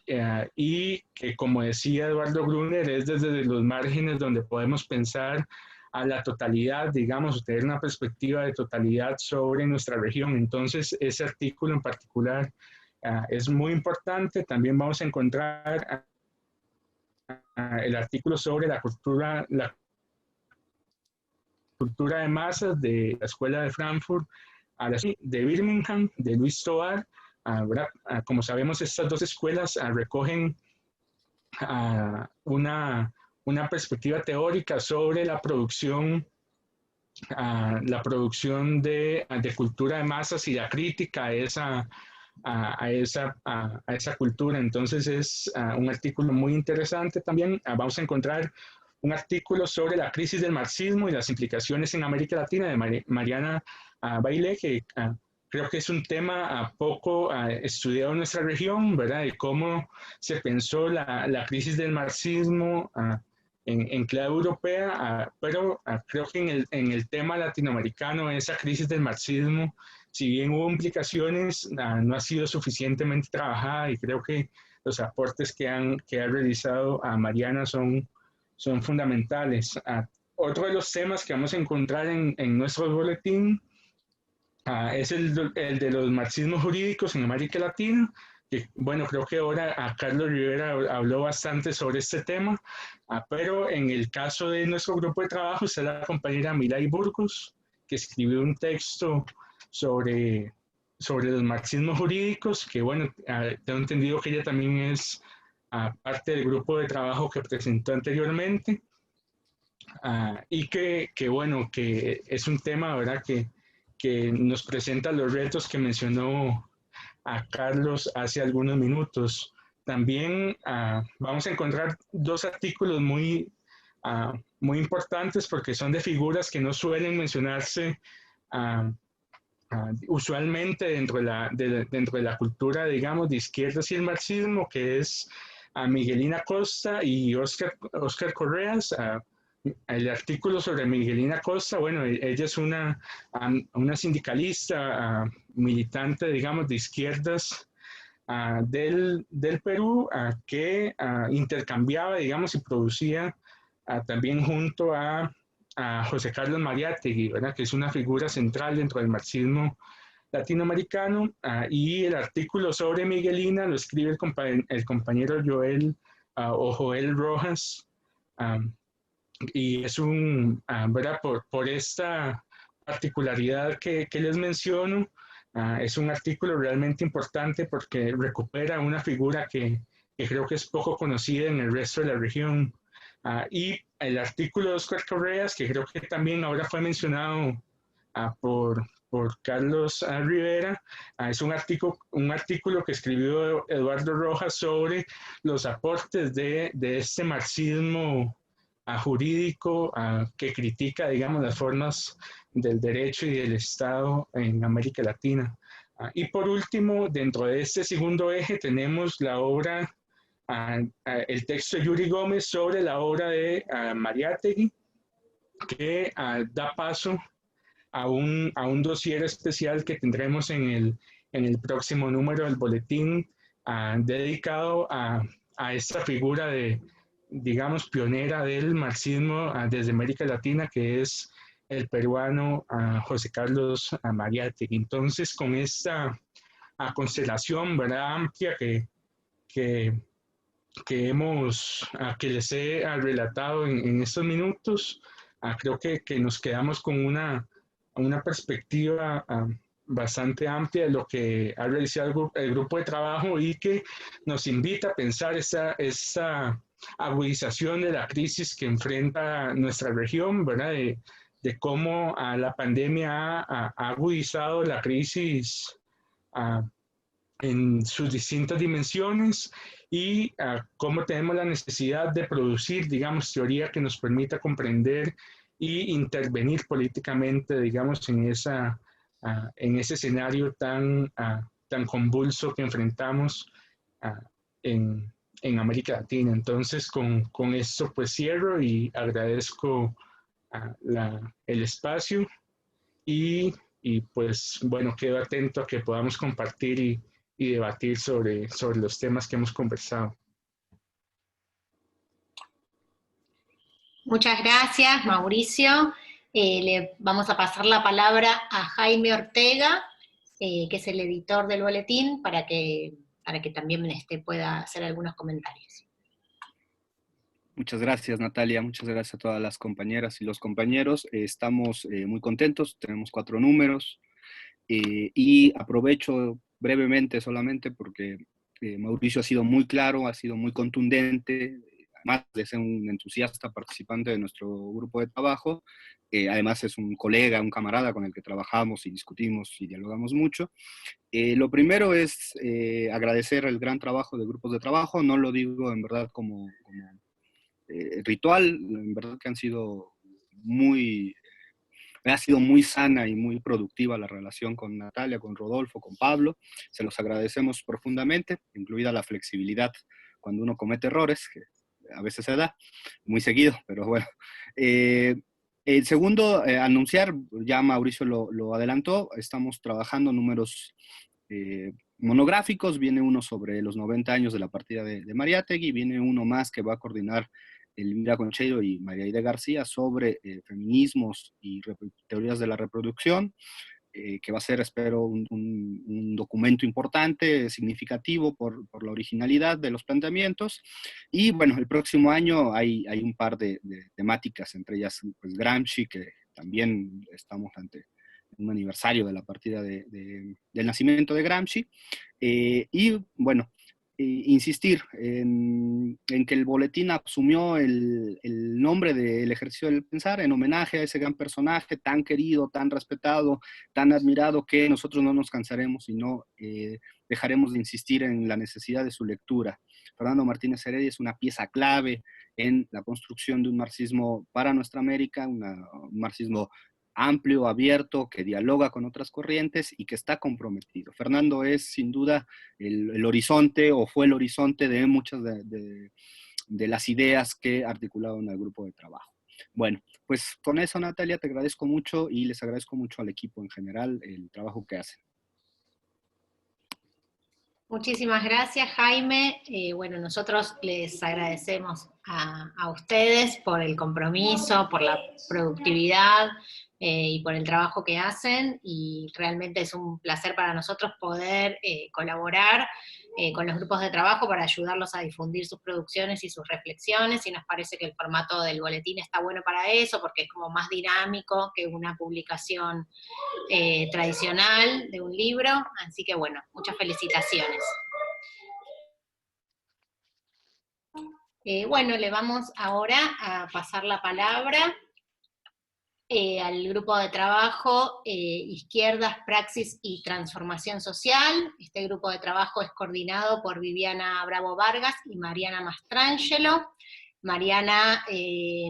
y que, como decía Eduardo Gruner, es desde los márgenes donde podemos pensar a la totalidad, digamos, tener una perspectiva de totalidad sobre nuestra región. Entonces, ese artículo en particular es muy importante. También vamos a encontrar el artículo sobre la cultura de masas de la Escuela de Frankfurt, de Birmingham, de Luis Tovar. Como sabemos, estas dos escuelas recogen una perspectiva teórica sobre la producción de cultura de masas y la crítica a a esa cultura. Entonces es un artículo muy interesante también. Vamos a encontrar un artículo sobre la crisis del marxismo y las implicaciones en América Latina de Mariana Bailey, que creo que es un tema poco estudiado en nuestra región, ¿verdad? De cómo se pensó la crisis del marxismo en clave europea, pero creo que en el tema latinoamericano esa crisis del marxismo, si bien hubo implicaciones, no ha sido suficientemente trabajada, y creo que los aportes que ha realizado a Mariana son fundamentales. Otro de los temas que vamos a encontrar en nuestro boletín es el de los marxismos jurídicos en América Latina, que bueno, creo que ahora Carlos Rivera habló bastante sobre este tema, pero en el caso de nuestro grupo de trabajo está la compañera Milay Burgos, que escribió un texto sobre los marxismos jurídicos, que bueno, tengo entendido que ella también es parte del grupo de trabajo que presentó anteriormente, y que bueno, que es un tema, ¿verdad?, que nos presenta los retos que mencionó a Carlos hace algunos minutos. También vamos a encontrar dos artículos muy importantes, porque son de figuras que no suelen mencionarse usualmente dentro de la cultura, digamos, de izquierdas y el marxismo, que es Miguelina Costa y Oscar Correas. El artículo sobre Miguelina Costa, bueno, ella es una sindicalista, militante, digamos, de izquierdas del Perú, que intercambiaba, digamos, y producía también junto a José Carlos Mariátegui, ¿verdad?, que es una figura central dentro del marxismo latinoamericano, y el artículo sobre Miguelina lo escribe el compañero Joel Rojas, y es ¿verdad?, por esta particularidad que les menciono, es un artículo realmente importante porque recupera una figura que creo que es poco conocida en el resto de la región. Y el artículo de Oscar Correas, que creo que también ahora fue mencionado por Carlos Rivera, es un artículo que escribió Eduardo Rojas sobre los aportes de este marxismo jurídico, que critica, digamos, las formas del derecho y del Estado en América Latina. Y por último, dentro de este segundo eje tenemos la obra, el texto de Yuri Gómez sobre la obra de Mariátegui, que da paso a un dossier especial que tendremos en el próximo número del boletín, dedicado a esta figura digamos, pionera del marxismo desde América Latina, que es el peruano José Carlos Mariátegui. Entonces, con esta constelación, ¿verdad?, amplia que les he relatado en estos minutos, creo que nos quedamos con una perspectiva bastante amplia de lo que ha realizado el grupo de trabajo, y que nos invita a pensar esa agudización de la crisis que enfrenta nuestra región, ¿verdad?, de cómo la pandemia ha agudizado la crisis en sus distintas dimensiones, y cómo tenemos la necesidad de producir, digamos, teoría que nos permita comprender y intervenir políticamente, digamos, en ese escenario tan convulso que enfrentamos en América Latina. Entonces, con esto pues cierro y agradezco el espacio, y pues bueno, quedo atento a que podamos compartir y debatir sobre los temas que hemos conversado. Muchas gracias, Mauricio. Le vamos a pasar la palabra a Jaime Ortega, que es el editor del boletín, para que también pueda hacer algunos comentarios. Muchas gracias, Natalia. Muchas gracias a todas las compañeras y los compañeros. Estamos muy contentos, tenemos 4 números, y aprovecho brevemente solamente porque Mauricio ha sido muy claro, ha sido muy contundente, además de ser un entusiasta participante de nuestro grupo de trabajo, además es un colega, un camarada con el que trabajamos y discutimos y dialogamos mucho. Lo primero es agradecer el gran trabajo de grupos de trabajo, no lo digo en verdad como ritual, en verdad que ha sido muy sana y muy productiva la relación con Natalia, con Rodolfo, con Pablo. Se los agradecemos profundamente, incluida la flexibilidad cuando uno comete errores, que a veces se da, muy seguido, pero bueno. El segundo, anunciar, ya Mauricio lo adelantó, estamos trabajando números monográficos, viene uno sobre los 90 años de la partida de Mariátegui, viene uno más que va a coordinar Elvira Concheiro y María Aide García sobre feminismos y teorías de la reproducción, que va a ser, espero, un documento importante, significativo por la originalidad de los planteamientos. Y bueno, el próximo año hay un par de temáticas, entre ellas pues, Gramsci, que también estamos ante un aniversario de la partida del nacimiento de Gramsci. Y bueno, insistir en que el boletín asumió el nombre del ejercicio del pensar en homenaje a ese gran personaje tan querido, tan respetado, tan admirado, que nosotros no nos cansaremos y no dejaremos de insistir en la necesidad de su lectura. Fernando Martínez Heredia es una pieza clave en la construcción de un marxismo para nuestra América, un marxismo amplio, abierto, que dialoga con otras corrientes y que está comprometido. Fernando es sin duda el horizonte, o fue el horizonte de muchas de las ideas que articularon el grupo de trabajo. Bueno, pues con eso, Natalia, te agradezco mucho y les agradezco mucho al equipo en general el trabajo que hacen. Muchísimas gracias, Jaime. Bueno, nosotros les agradecemos a ustedes por el compromiso, por la productividad y por el trabajo que hacen, y realmente es un placer para nosotros poder colaborar con los grupos de trabajo para ayudarlos a difundir sus producciones y sus reflexiones, y nos parece que el formato del boletín está bueno para eso, porque es como más dinámico que una publicación tradicional de un libro, así que bueno, muchas felicitaciones. Bueno, le vamos ahora a pasar la palabra al grupo de trabajo Izquierdas, Praxis y Transformación Social. Este grupo de trabajo es coordinado por Viviana Bravo Vargas y Mariana Mastrangelo. Mariana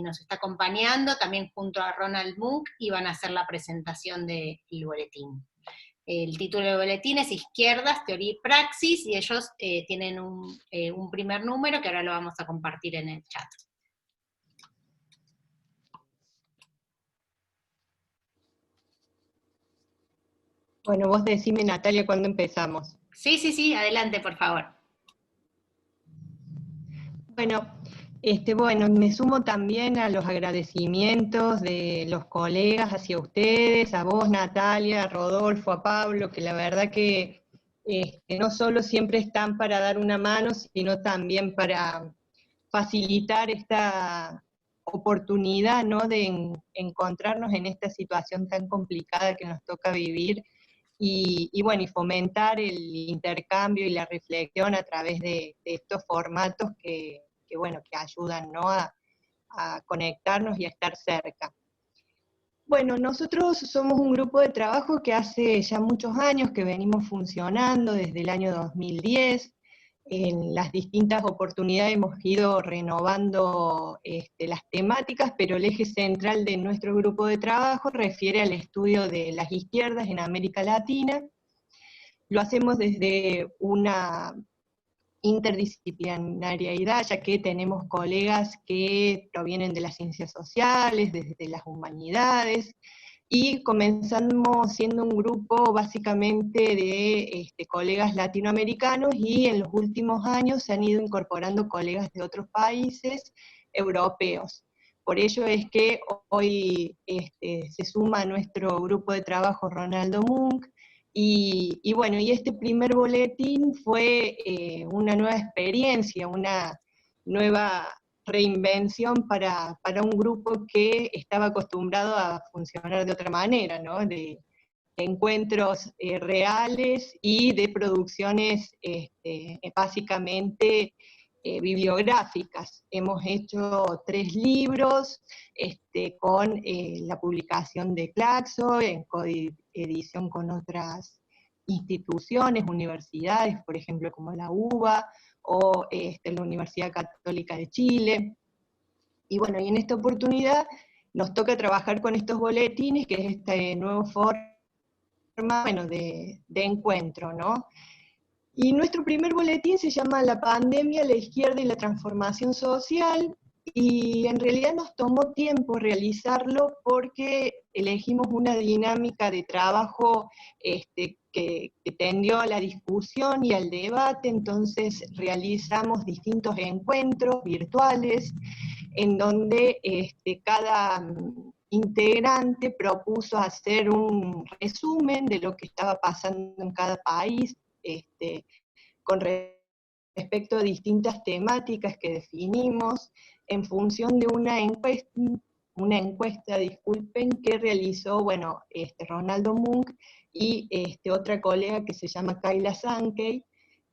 nos está acompañando también junto a Ronald Mook, y van a hacer la presentación del boletín. El título del boletín es Izquierdas, Teoría y Praxis, y ellos tienen un primer número que ahora lo vamos a compartir en el chat. Bueno, vos decime, Natalia, ¿cuándo empezamos? Sí, adelante, por favor. Bueno, me sumo también a los agradecimientos de los colegas hacia ustedes, a vos, Natalia, a Rodolfo, a Pablo, que la verdad que no solo siempre están para dar una mano, sino también para facilitar esta oportunidad, ¿no?, de encontrarnos en esta situación tan complicada que nos toca vivir, y bueno, y fomentar el intercambio y la reflexión a través de estos formatos que ayudan, ¿no?, a conectarnos y a estar cerca. Bueno, nosotros somos un grupo de trabajo que hace ya muchos años que venimos funcionando, desde el año 2010, en las distintas oportunidades hemos ido renovando las temáticas, pero el eje central de nuestro grupo de trabajo refiere al estudio de las izquierdas en América Latina. Lo hacemos desde una interdisciplinariedad, ya que tenemos colegas que provienen de las ciencias sociales, desde las humanidades, y comenzamos siendo un grupo básicamente de colegas latinoamericanos, y en los últimos años se han ido incorporando colegas de otros países europeos. Por ello es que hoy se suma a nuestro grupo de trabajo Ronaldo Munk, y bueno, y este primer boletín fue una nueva experiencia, una nueva reinvención para un grupo que estaba acostumbrado a funcionar de otra manera, ¿no?, de encuentros reales y de producciones básicamente bibliográficas. Hemos hecho 3 libros con la publicación de Claxo, en coedición con otras instituciones, universidades, por ejemplo como la UBA o la Universidad Católica de Chile. Y bueno, y en esta oportunidad nos toca trabajar con estos boletines, que es este nuevo forma, bueno, de encuentro, ¿no? Y nuestro primer boletín se llama La pandemia, la izquierda y la transformación social, y en realidad nos tomó tiempo realizarlo porque elegimos una dinámica de trabajo que tendió a la discusión y al debate. Entonces realizamos distintos encuentros virtuales en donde cada integrante propuso hacer un resumen de lo que estaba pasando en cada país, con respecto a distintas temáticas que definimos en función de una encuesta, disculpen, que realizó, bueno, Ronaldo Munk y otra colega que se llama Kayla Sankey,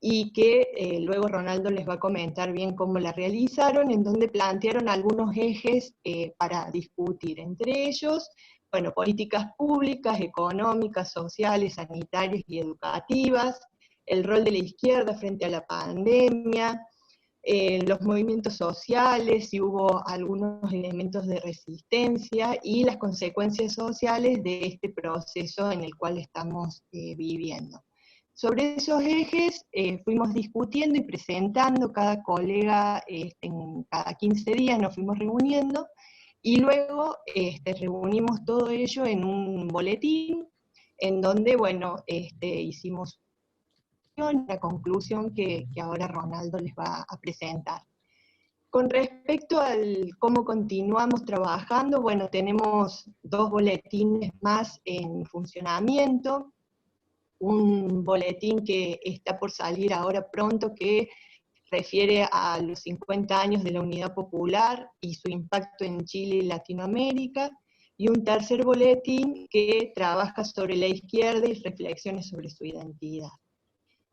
y que luego Ronaldo les va a comentar bien cómo la realizaron, en donde plantearon algunos ejes para discutir, entre ellos, bueno, políticas públicas, económicas, sociales, sanitarias y educativas, el rol de la izquierda frente a la pandemia, los movimientos sociales, si hubo algunos elementos de resistencia, y las consecuencias sociales de este proceso en el cual estamos viviendo. Sobre esos ejes fuimos discutiendo y presentando, cada colega en cada 15 días nos fuimos reuniendo, y luego reunimos todo ello en un boletín, en donde, bueno, hicimos la conclusión que ahora Ronaldo les va a presentar. Con respecto al cómo continuamos trabajando, bueno, tenemos 2 boletines más en funcionamiento, un boletín que está por salir ahora pronto, que refiere a los 50 años de la Unidad Popular y su impacto en Chile y Latinoamérica, y un tercer boletín que trabaja sobre la izquierda y reflexiones sobre su identidad.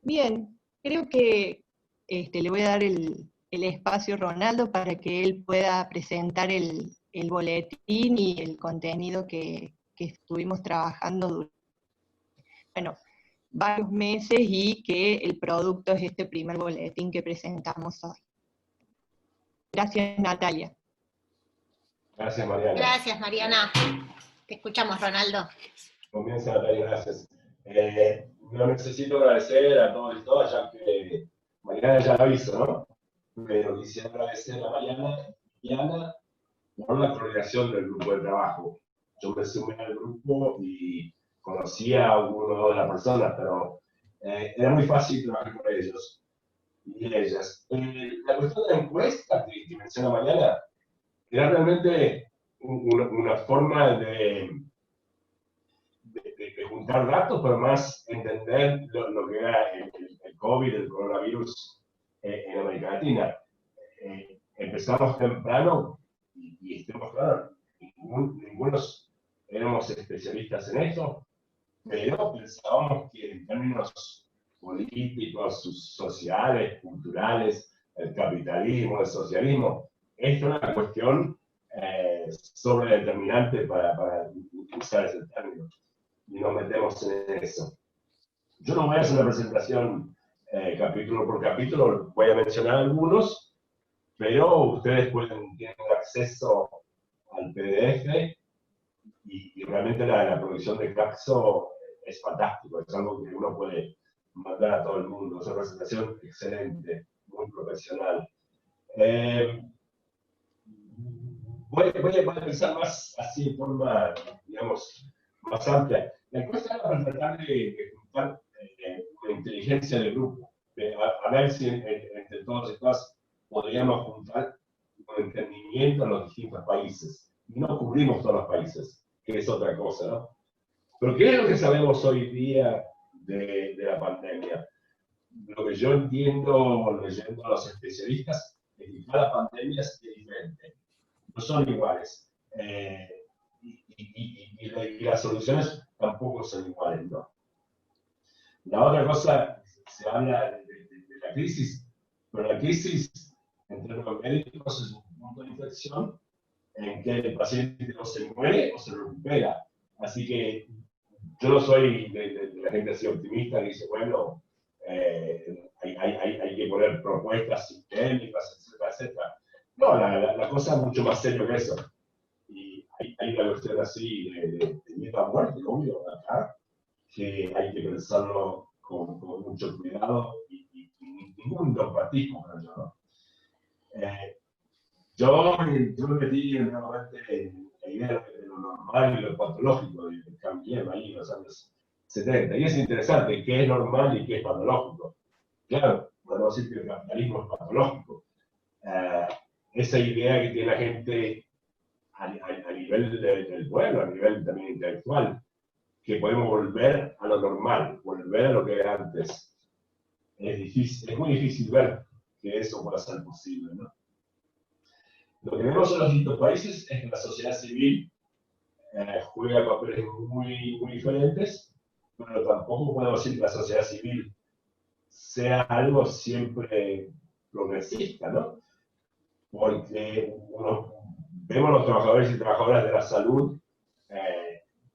Bien, creo que le voy a dar el espacio a Ronaldo para que él pueda presentar el boletín y el contenido que estuvimos trabajando durante, bueno, varios meses, y que el producto es este primer boletín que presentamos hoy. Gracias, Natalia. Gracias, Mariana. Gracias, Mariana. Te escuchamos, Ronaldo. Comienza, Natalia, gracias. No necesito agradecer a todos y todas, ya que Mariana ya lo hizo, ¿no? Pero quisiera agradecer a Mariana y Ana por la coordinación del grupo de trabajo. Yo me sumé al grupo y conocía a alguno de las personas, pero era muy fácil trabajar con ellos y ellas. La cuestión de la encuesta que menciona Mariana era realmente una forma de juntar datos, pero más entender lo que era el COVID, el coronavirus en América Latina. Empezamos temprano y estemos claros, ningunos éramos especialistas en esto, pero pensábamos que en términos políticos, sociales, culturales, el capitalismo, el socialismo, esto era una cuestión sobredeterminante para usar ese término. Y nos metemos en eso. Yo no voy a hacer una presentación capítulo por capítulo, voy a mencionar algunos, pero ustedes tienen acceso al PDF y realmente la producción de Claxo es fantástico, es algo que uno puede mandar a todo el mundo, es una presentación excelente, muy profesional. Voy a pensar más así de forma, digamos, más amplia. La encuesta era para tratar de juntar una inteligencia del grupo, a ver si entre todos y todas podríamos juntar con entendimiento a los distintos países. Y no cubrimos todos los países, que es otra cosa, ¿no? Pero ¿qué es lo que sabemos hoy día de la pandemia? Lo que yo entiendo leyendo a los especialistas es que cada pandemia es diferente, no son iguales. Y las soluciones tampoco son iguales, ¿no? La otra cosa, se habla de la crisis, Pero la crisis en términos médicos es un punto de inflexión en que el paciente o se muere o se recupera. Así que yo no soy de la gente así optimista que dice, bueno, hay que poner propuestas sistémicas, etcétera, etcétera. No, la cosa es mucho más seria que eso. Y hay una cuestión así de vida a muerte, obvio, acá, que hay que pensarlo con mucho cuidado y ningún dogmatismo, creo yo, ¿no? Yo me metí nuevamente en la idea de lo normal y lo patológico, y cambié ahí en los años 70. Y es interesante qué es normal y qué es patológico. Claro, podemos decir que el capitalismo es patológico. Esa idea que tiene la gente a nivel del pueblo, a nivel también intelectual, que podemos volver a lo normal, volver a lo que era antes. Es difícil, es muy difícil ver que eso pueda ser posible, ¿no? Lo que vemos en los distintos países es que la sociedad civil juega papeles muy diferentes, pero tampoco podemos decir que la sociedad civil sea algo siempre progresista, ¿no? Porque vemos los trabajadores y trabajadoras de la salud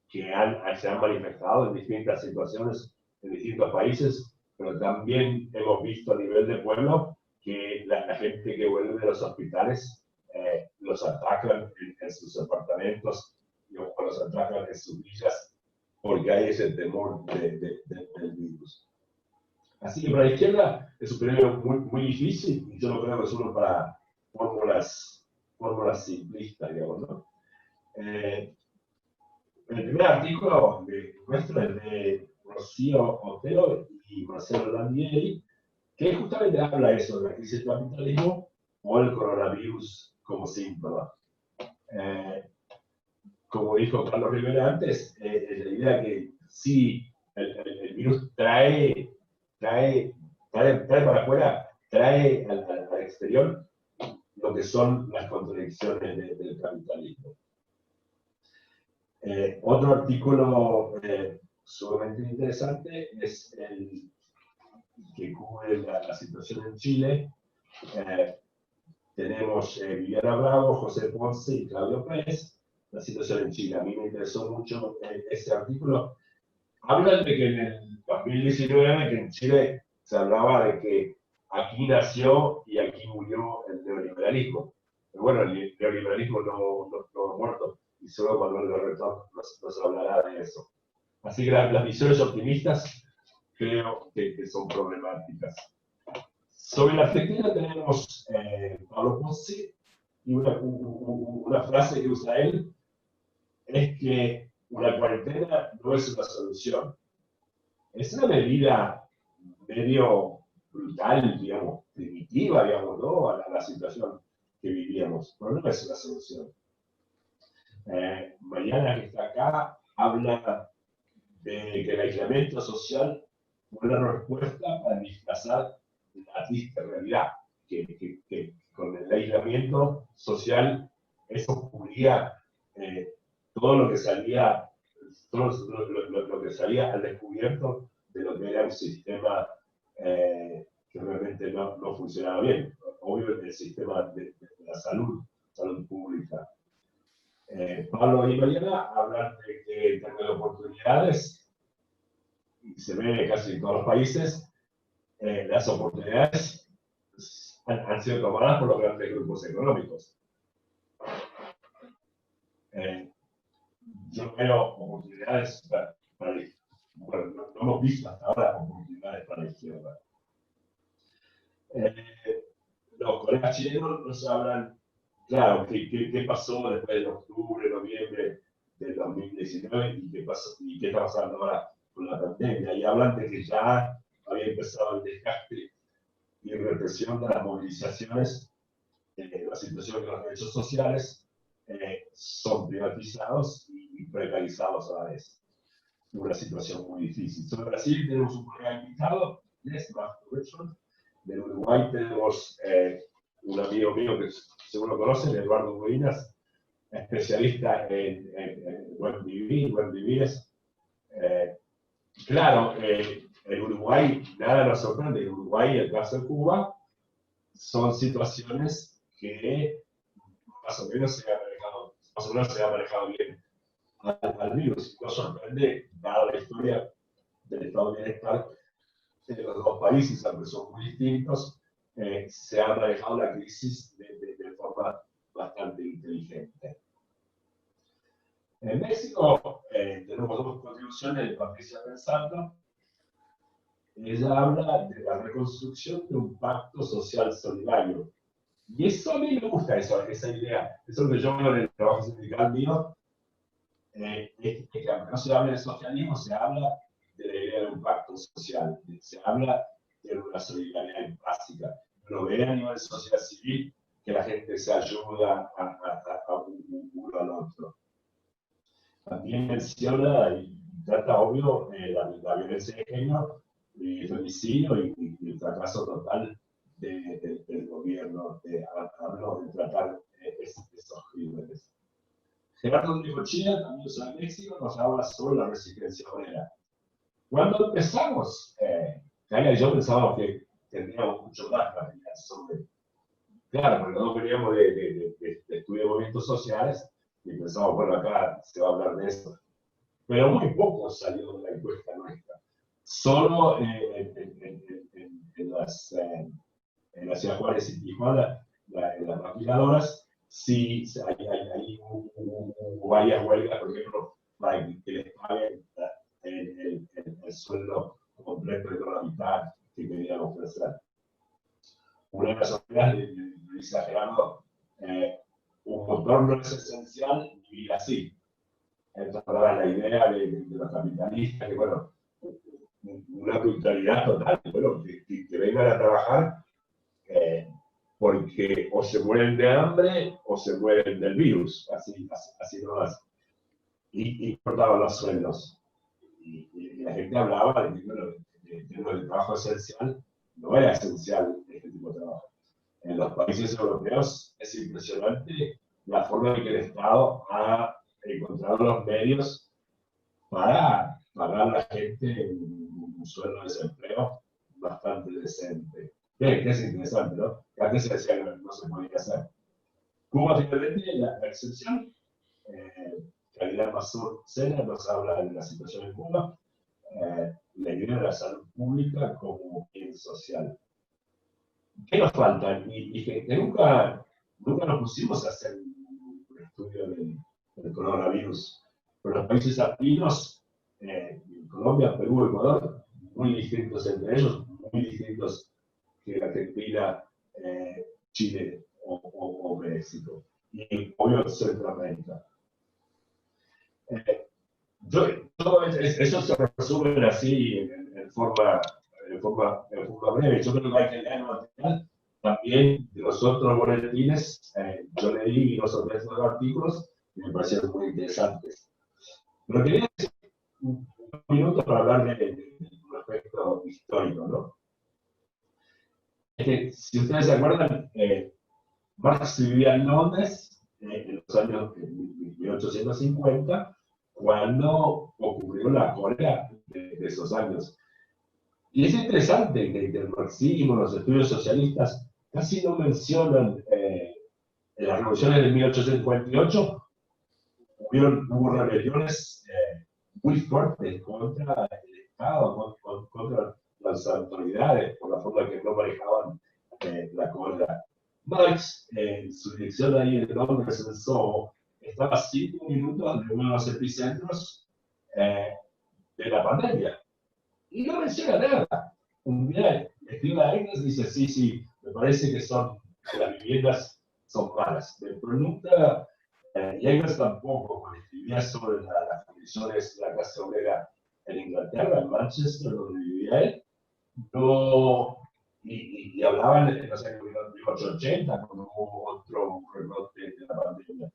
que se han manifestado en distintas situaciones en distintos países, pero también hemos visto a nivel de pueblo que la gente que vuelve de los hospitales los atacan en sus apartamentos o los atacan en sus villas porque hay ese temor del virus. Así que para la izquierda es un periodo muy difícil y yo no creo que es uno para fórmulas simplistas, digamos, ¿no? El primer artículo nuestro es de Rocío Otero y Marcelo Landieri, que justamente habla eso de la crisis del capitalismo o el coronavirus como síntoma. Como dijo Carlos Rivera antes, la idea que sí, el virus trae para afuera, trae al exterior lo que son las contradicciones del capitalismo. Otro artículo sumamente interesante es el que cubre la situación en Chile. Tenemos Viviana Bravo, José Ponce y Claudio Pérez. La situación en Chile. A mí me interesó mucho ese artículo. Hablan de que en el 2019, que en Chile se hablaba de que aquí nació y aquí murió el neoliberalismo. Pero bueno, el neoliberalismo no ha muerto, y solo cuando el retorno nos hablará de eso. Así que las visiones optimistas creo que son problemáticas. Sobre la Argentina tenemos Pablo Pozzi, y una frase que usa él es que una cuarentena no es una solución. Es una medida medio brutal, digamos, primitiva, digamos, ¿no? A la situación que vivíamos, pero no es una solución. Mariana, que está acá, habla de que el aislamiento social fue una respuesta para disfrazar la triste realidad, que con el aislamiento social eso cubría todo lo que salía al descubierto de lo que era un sistema que realmente no funcionaba bien. Obvio, el sistema de la salud pública. Pablo y Mariana hablan de que en términos de oportunidades, y se ve casi en todos los países, las oportunidades han sido tomadas por los grandes grupos económicos. Yo veo oportunidades bueno, no hemos visto hasta ahora oportunidades para la izquierda. Los colegas chilenos nos hablan, claro, qué pasó después de octubre, noviembre del 2019 y qué está pasando ahora con la pandemia. Y hablan de que ya había empezado el desgaste y represión de las movilizaciones, la situación de los derechos sociales son privatizados y precarizados a la vez. Una situación muy difícil. Sobre Brasil tenemos un colega invitado, Richard. De Uruguay tenemos un amigo mío que seguro conocen, Eduardo Ruinas, especialista en buen vivir. Claro, en Uruguay nada nos sorprende. En Uruguay, el caso de Cuba, son situaciones que más o menos se ha manejado bien al virus. Nos sorprende, dada la historia del estado de bienestar de los dos países, aunque son muy distintos, se ha manejado la crisis de forma bastante inteligente. En México tenemos dos contribuciones de Patricia Pensando. Ella habla de la reconstrucción de un pacto social solidario. Y eso a mí me gusta, esa idea. Eso es lo que yo veo en el trabajo sindical mío. Es que aunque no se habla de socialismo, se habla de la idea de un pacto social. Se habla de una solidaridad básica. Lo ve a nivel sociedad civil, que la gente se ayuda a uno al otro. También menciona y trata, obvio, la violencia de género, el femicidio y el fracaso total del gobierno de tratar esos crímenes. Gerardo Necochea, también de México, nos habla sobre la resistencia obrera. Cuando empezamos, Kaya y yo pensábamos que tendríamos mucho más material sobre. Claro, porque nosotros veníamos de estudios de movimientos sociales y pensábamos, bueno, acá se va a hablar de esto. Pero muy poco salió de la encuesta nuestra. Solo en la Ciudad Juárez y Tijuana, en las maquiladoras, sí hay varias huelgas, por ejemplo, para que les paguen el sueldo completo de la mitad que querían ofrecer. Una de las opciones le dice a Gerardo, un motor no es esencial vivir así. Entonces, la idea de los capitalistas, que bueno, una brutalidad total, bueno, que vengan a trabajar porque o se mueren de hambre o se mueren del virus, así nomás. Y cortaban los sueldos. Y la gente hablaba de que el trabajo esencial no era esencial este tipo de trabajo. En los países europeos es impresionante la forma en que el Estado ha encontrado los medios para pagar a la gente un sueldo de desempleo bastante decente. Que es interesante, ¿no? Que antes se decía que no se podía hacer. Cuba, finalmente, la excepción. Caridad Mazur Sena nos habla de la situación en Cuba, la idea de la salud pública como bien social. ¿Qué nos falta? Y que nunca nos pusimos a hacer un estudio del coronavirus. Pero los países latinos, Colombia, Perú, Ecuador, muy distintos entre ellos, muy distintos que Argentina, Chile o México. Y obvio Centroamérica. Eso se resume así en forma breve. Yo creo que hay que leer material también de los otros boletines. Yo leí los otros artículos y me parecieron muy interesantes. Pero quería decir un minuto para hablar de un aspecto histórico, ¿no? Es que, si ustedes se acuerdan, Marx vivía en Londres en los años 1850, cuando ocurrió la cólera de esos años. Y es interesante que el marxismo, los estudios socialistas, casi no mencionan en las revoluciones de 1858, hubo rebeliones muy fuertes contra el Estado, contra las autoridades, por la forma en que no manejaban la cólera. Marx, en su dirección ahí en Londres, en Soho, estaba a 5 minutos de uno de los epicentros de la pandemia. Y no menciona nada. Un día escribe a Engels y dice, sí, me parece que las viviendas son malas. Pero nunca, y Engels tampoco, cuando escribía sobre las condiciones de la clase obrera en Inglaterra, en Manchester, donde vivía él, no, y hablaban en los años 1880, cuando hubo otro rebrote de la pandemia.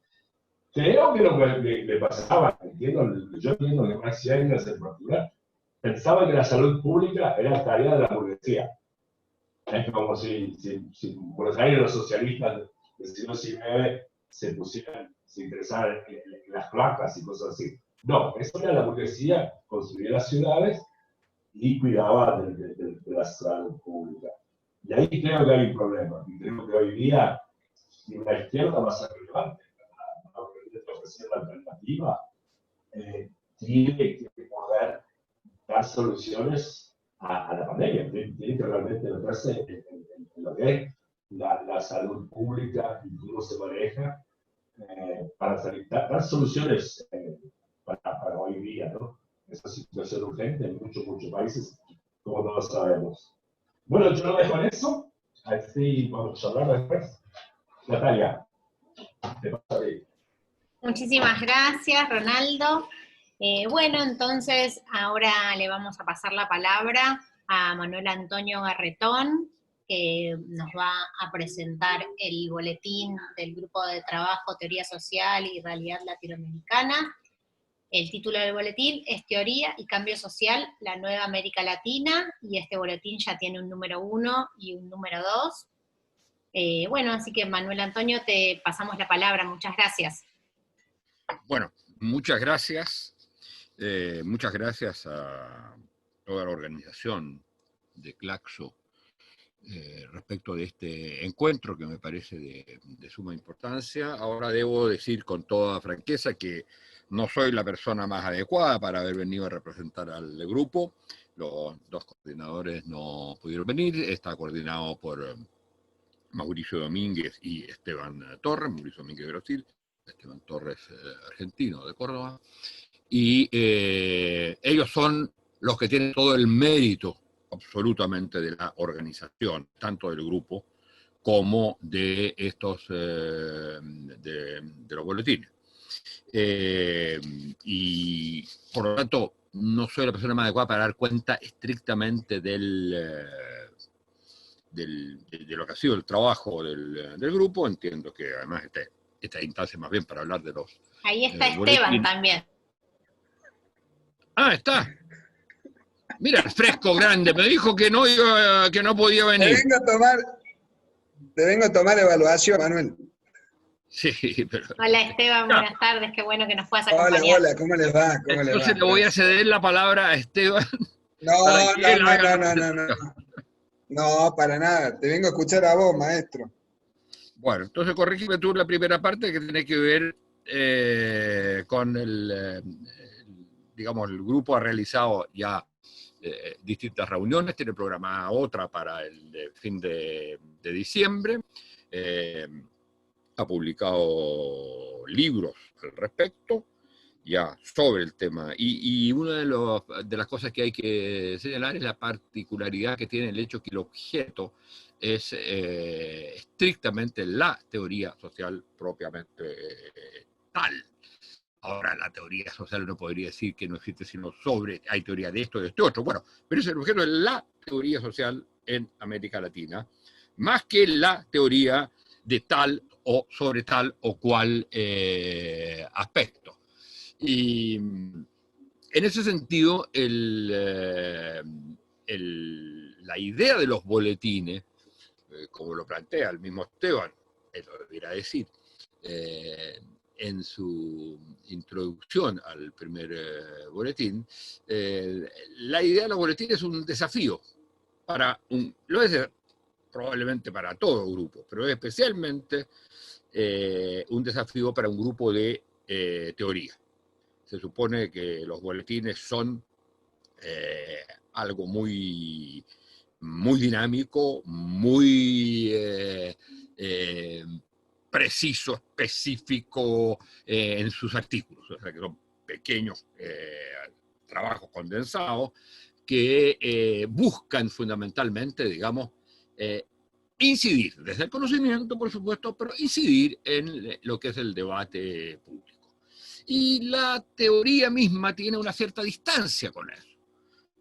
Creo que lo que le pasaba, yo entiendo que Marx y Engels en particular, pensaban que la salud pública era tarea de la burguesía. Es como si Buenos Aires los socialistas del siglo XIX se interesaran en las placas y cosas así. No, eso era la burguesía, construía las ciudades y cuidaba de la salud pública. Y ahí creo que hay un problema. Y creo que hoy día, si la izquierda va a ser relevante para ofrecer la alternativa, tiene que poder dar soluciones a la pandemia. Tiene que realmente meterse en lo que es la salud pública y cómo se maneja para dar soluciones para hoy día, ¿no? Esa situación urgente en muchos países, como todos sabemos. Bueno, yo lo dejo en eso. Así vamos a hablar después. Natalia, te paso ahí. Muchísimas gracias, Ronaldo. Bueno, entonces ahora le vamos a pasar la palabra a Manuel Antonio Garretón, que nos va a presentar el boletín del Grupo de Trabajo Teoría Social y Realidad Latinoamericana. El título del boletín es Teoría y Cambio Social, la Nueva América Latina, y este boletín ya tiene un número 1 y un número 2. Bueno, así que Manuel Antonio, te pasamos la palabra. Muchas gracias. Bueno, muchas gracias. Muchas gracias a toda la organización de Claxo respecto de este encuentro que me parece de suma importancia. Ahora debo decir con toda franqueza que no soy la persona más adecuada para haber venido a representar al grupo. Los dos coordinadores no pudieron venir. Está coordinado por Mauricio Domínguez y Esteban Torres, Mauricio Domínguez de Brasil, Esteban Torres argentino de Córdoba. Y ellos son los que tienen todo el mérito absolutamente de la organización, tanto del grupo como de estos de los boletines. Y por lo tanto no soy la persona más adecuada para dar cuenta estrictamente de lo que ha sido el trabajo del grupo. Entiendo que además esta instancia más bien para hablar de los ahí está Esteban también. Ah, está. Mira, el fresco grande. Me dijo que no podía venir. Te vengo a tomar evaluación, Manuel. Sí, pero... Hola Esteban, buenas tardes, qué bueno que nos puedas acompañar. Hola, ¿cómo les va? Entonces le voy a ceder la palabra a Esteban. No, para nada. Te vengo a escuchar a vos, maestro. Bueno, entonces corrígeme tú la primera parte que tiene que ver con digamos, el grupo ha realizado ya distintas reuniones, tiene programada otra para el fin de diciembre, ha publicado libros al respecto, ya sobre el tema, y una de las cosas que hay que señalar es la particularidad que tiene el hecho que el objeto es estrictamente la teoría social propiamente tal. Ahora, la teoría social no podría decir que no existe sino hay teoría de esto, de este otro. Bueno, pero es el objeto de la teoría social en América Latina, más que la teoría de tal o sobre tal o cual aspecto. Y en ese sentido, la idea de los boletines, como lo plantea el mismo Esteban, él lo debería decir, en su introducción al primer boletín, la idea de los boletines es un desafío lo es probablemente para todo grupo, pero es especialmente un desafío para un grupo de teoría. Se supone que los boletines son algo muy dinámico, muy preciso, específico en sus artículos, o sea que son pequeños trabajos condensados que buscan fundamentalmente, digamos, incidir, desde el conocimiento, por supuesto, pero incidir en lo que es el debate público. Y la teoría misma tiene una cierta distancia con eso.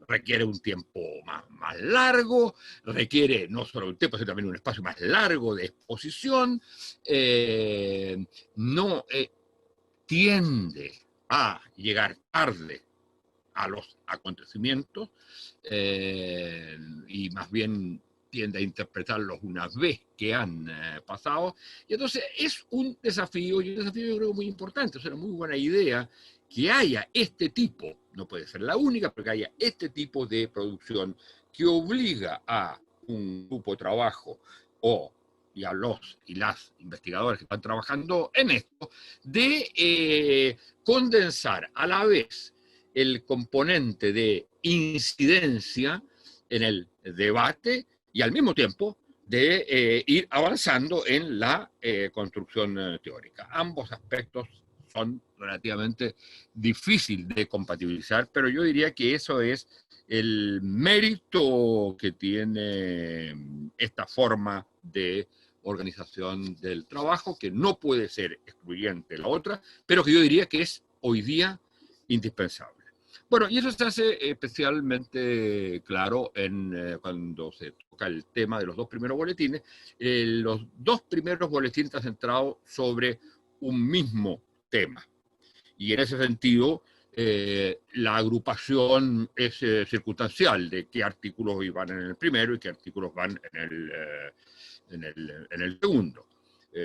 Requiere un tiempo más largo, requiere no solo un tiempo, sino también un espacio más largo de exposición, tiende a llegar tarde a los acontecimientos y más bien tiende a interpretarlos una vez que han pasado. Y entonces es un desafío, y un desafío yo creo muy importante, o sea, una muy buena idea que haya este tipo, no puede ser la única, pero que haya este tipo de producción que obliga a un grupo de trabajo y a los y las investigadores que están trabajando en esto, de condensar a la vez el componente de incidencia en el debate y al mismo tiempo de ir avanzando en la construcción teórica. Ambos aspectos son relativamente difíciles de compatibilizar, pero yo diría que eso es el mérito que tiene esta forma de organización del trabajo, que no puede ser excluyente de la otra, pero que yo diría que es hoy día indispensable. Bueno, y eso se hace especialmente claro cuando se toca el tema de los dos primeros boletines. Los dos primeros boletines están centrados sobre un mismo tema. Y en ese sentido, la agrupación es circunstancial de qué artículos van en el primero y qué artículos van en el segundo.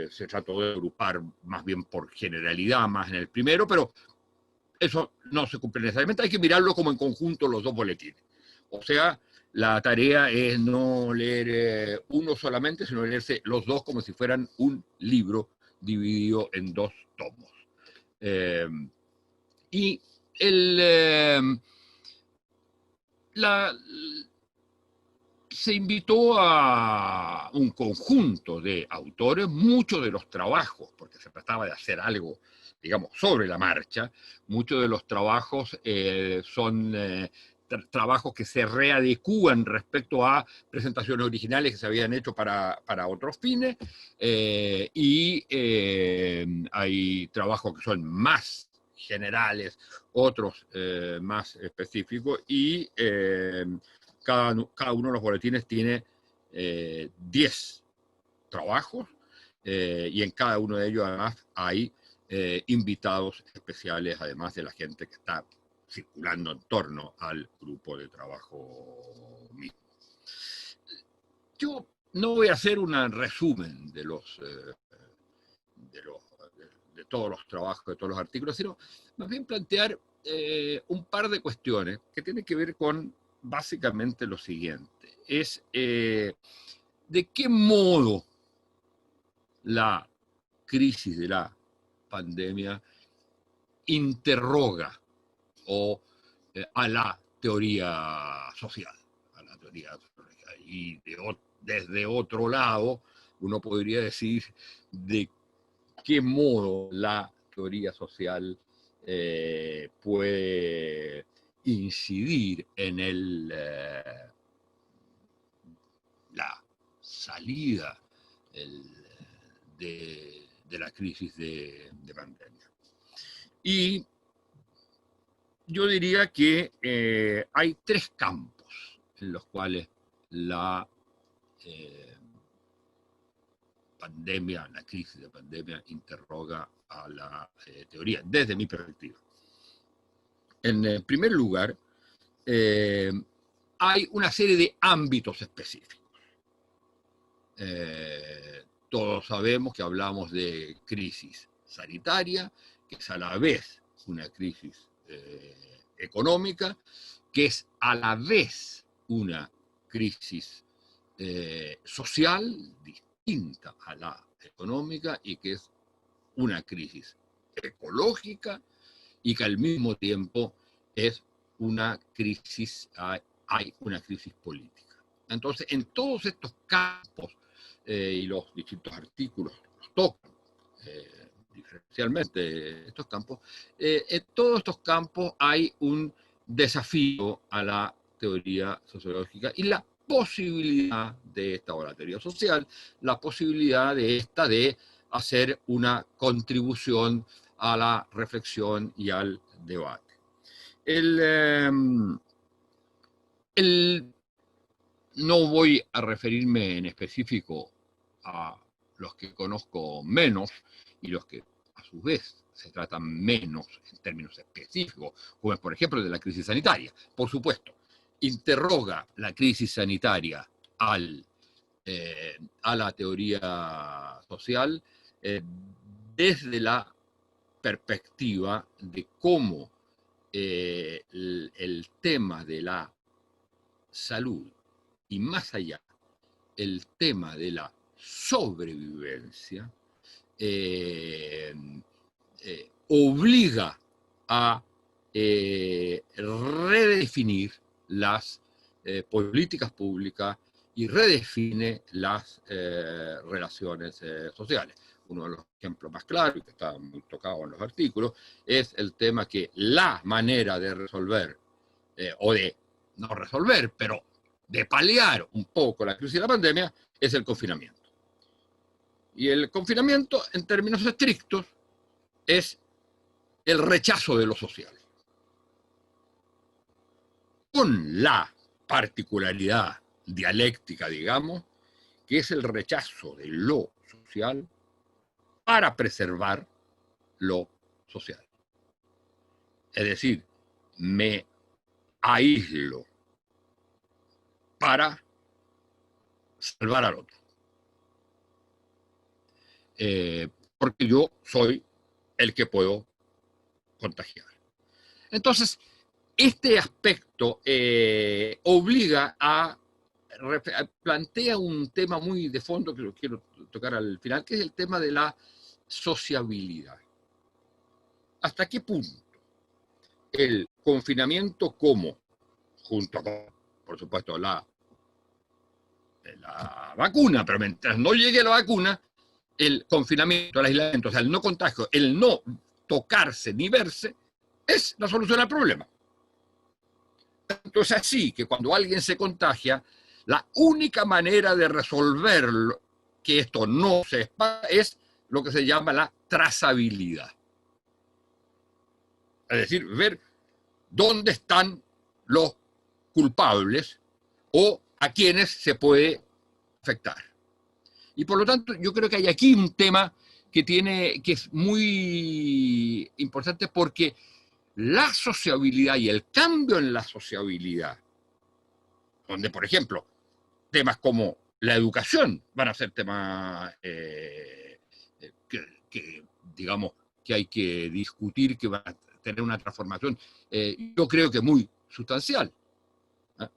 Se trató de agrupar más bien por generalidad, más en el primero, pero eso no se cumple necesariamente. Hay que mirarlo como en conjunto los dos boletines. O sea, la tarea es no leer uno solamente, sino leerse los dos como si fueran un libro dividido en dos tomos. Y se invitó a un conjunto de autores, muchos de los trabajos, porque se trataba de hacer algo, digamos, sobre la marcha, muchos de los trabajos son trabajos que se readecúan respecto a presentaciones originales que se habían hecho para otros fines, y hay trabajos que son más generales, otros más específicos, y cada uno de los boletines tiene 10 trabajos, y en cada uno de ellos además hay invitados especiales, además de la gente que está circulando en torno al grupo de trabajo mismo. Yo no voy a hacer un resumen de todos los trabajos, de todos los artículos, sino más bien plantear un par de cuestiones que tienen que ver con básicamente lo siguiente. Es de qué modo la crisis de la pandemia interroga a la teoría social, y desde otro lado uno podría decir de qué modo la teoría social puede incidir en la salida de la crisis de pandemia. Y yo diría que hay tres campos en los cuales la crisis de pandemia interroga a la teoría, desde mi perspectiva. En primer lugar, hay una serie de ámbitos específicos. Todos sabemos que hablamos de crisis sanitaria, que es a la vez una crisis económica, que es a la vez una crisis social distinta a la económica, y que es una crisis ecológica, y que al mismo tiempo es una crisis, hay una crisis política. Entonces, en todos estos campos, y los distintos artículos los tocan diferencialmente estos campos, en todos estos campos hay un desafío a la teoría sociológica y la posibilidad de esta, o la teoría social, la posibilidad de esta de hacer una contribución a la reflexión y al debate. No voy a referirme en específico a los que conozco menos y los que a su vez se tratan menos en términos específicos, como por ejemplo de la crisis sanitaria. Por supuesto, interroga la crisis sanitaria a la teoría social desde la perspectiva de cómo el tema de la salud, y más allá el tema de la sobrevivencia obliga a redefinir las políticas públicas y redefine las relaciones sociales. Uno de los ejemplos más claros, y que está muy tocado en los artículos, es el tema que la manera de resolver, o de no resolver, pero de paliar un poco la crisis de la pandemia, es el confinamiento. Y el confinamiento, en términos estrictos, es el rechazo de lo social. Con la particularidad dialéctica, digamos, que es el rechazo de lo social para preservar lo social. Es decir, me aíslo para salvar al otro. Porque yo soy el que puedo contagiar. Entonces, este aspecto obliga plantea un tema muy de fondo que lo quiero tocar al final, que es el tema de la sociabilidad. ¿Hasta qué punto el confinamiento junto con, por supuesto, la vacuna, pero mientras no llegue la vacuna, el confinamiento, el aislamiento, o sea, el no contagio, el no tocarse ni verse, es la solución al problema. Entonces, así que cuando alguien se contagia, la única manera de resolver que esto no se esparza es lo que se llama la trazabilidad. Es decir, ver dónde están los culpables o a quienes se puede afectar. Y por lo tanto, yo creo que hay aquí un tema que es muy importante, porque la sociabilidad y el cambio en la sociabilidad, donde, por ejemplo, temas como la educación van a ser temas digamos, que hay que discutir, que van a tener una transformación, yo creo que muy sustancial.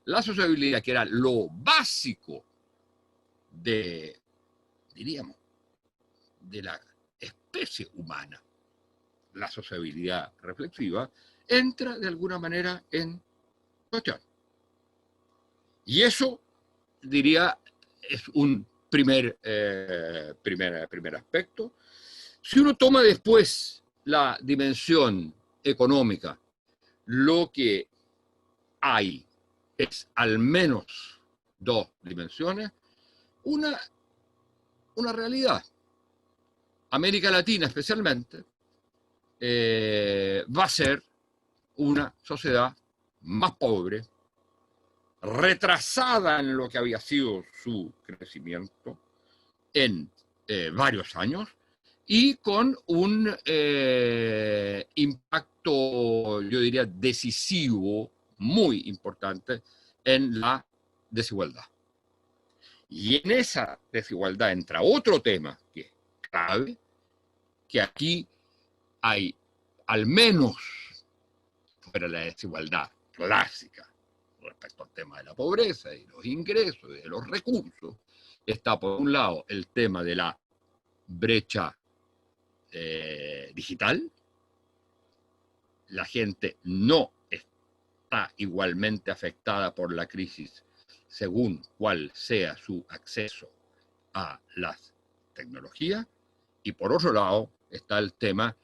La sociabilidad, que era lo básico diríamos, de la especie humana, la sociabilidad reflexiva, entra de alguna manera en cuestión. Y eso, diría, es un primer aspecto. Si uno toma después la dimensión económica, lo que hay es al menos dos dimensiones. Una realidad. América Latina especialmente va a ser una sociedad más pobre, retrasada en lo que había sido su crecimiento en varios años, y con un impacto, yo diría, decisivo, muy importante, en la desigualdad. Y en esa desigualdad entra otro tema que es clave, que aquí hay, al menos fuera de la desigualdad clásica respecto al tema de la pobreza y los ingresos y de los recursos, está por un lado el tema de la brecha digital. La gente no está igualmente afectada por la crisis según cuál sea su acceso a las tecnologías. Y por otro lado está el tema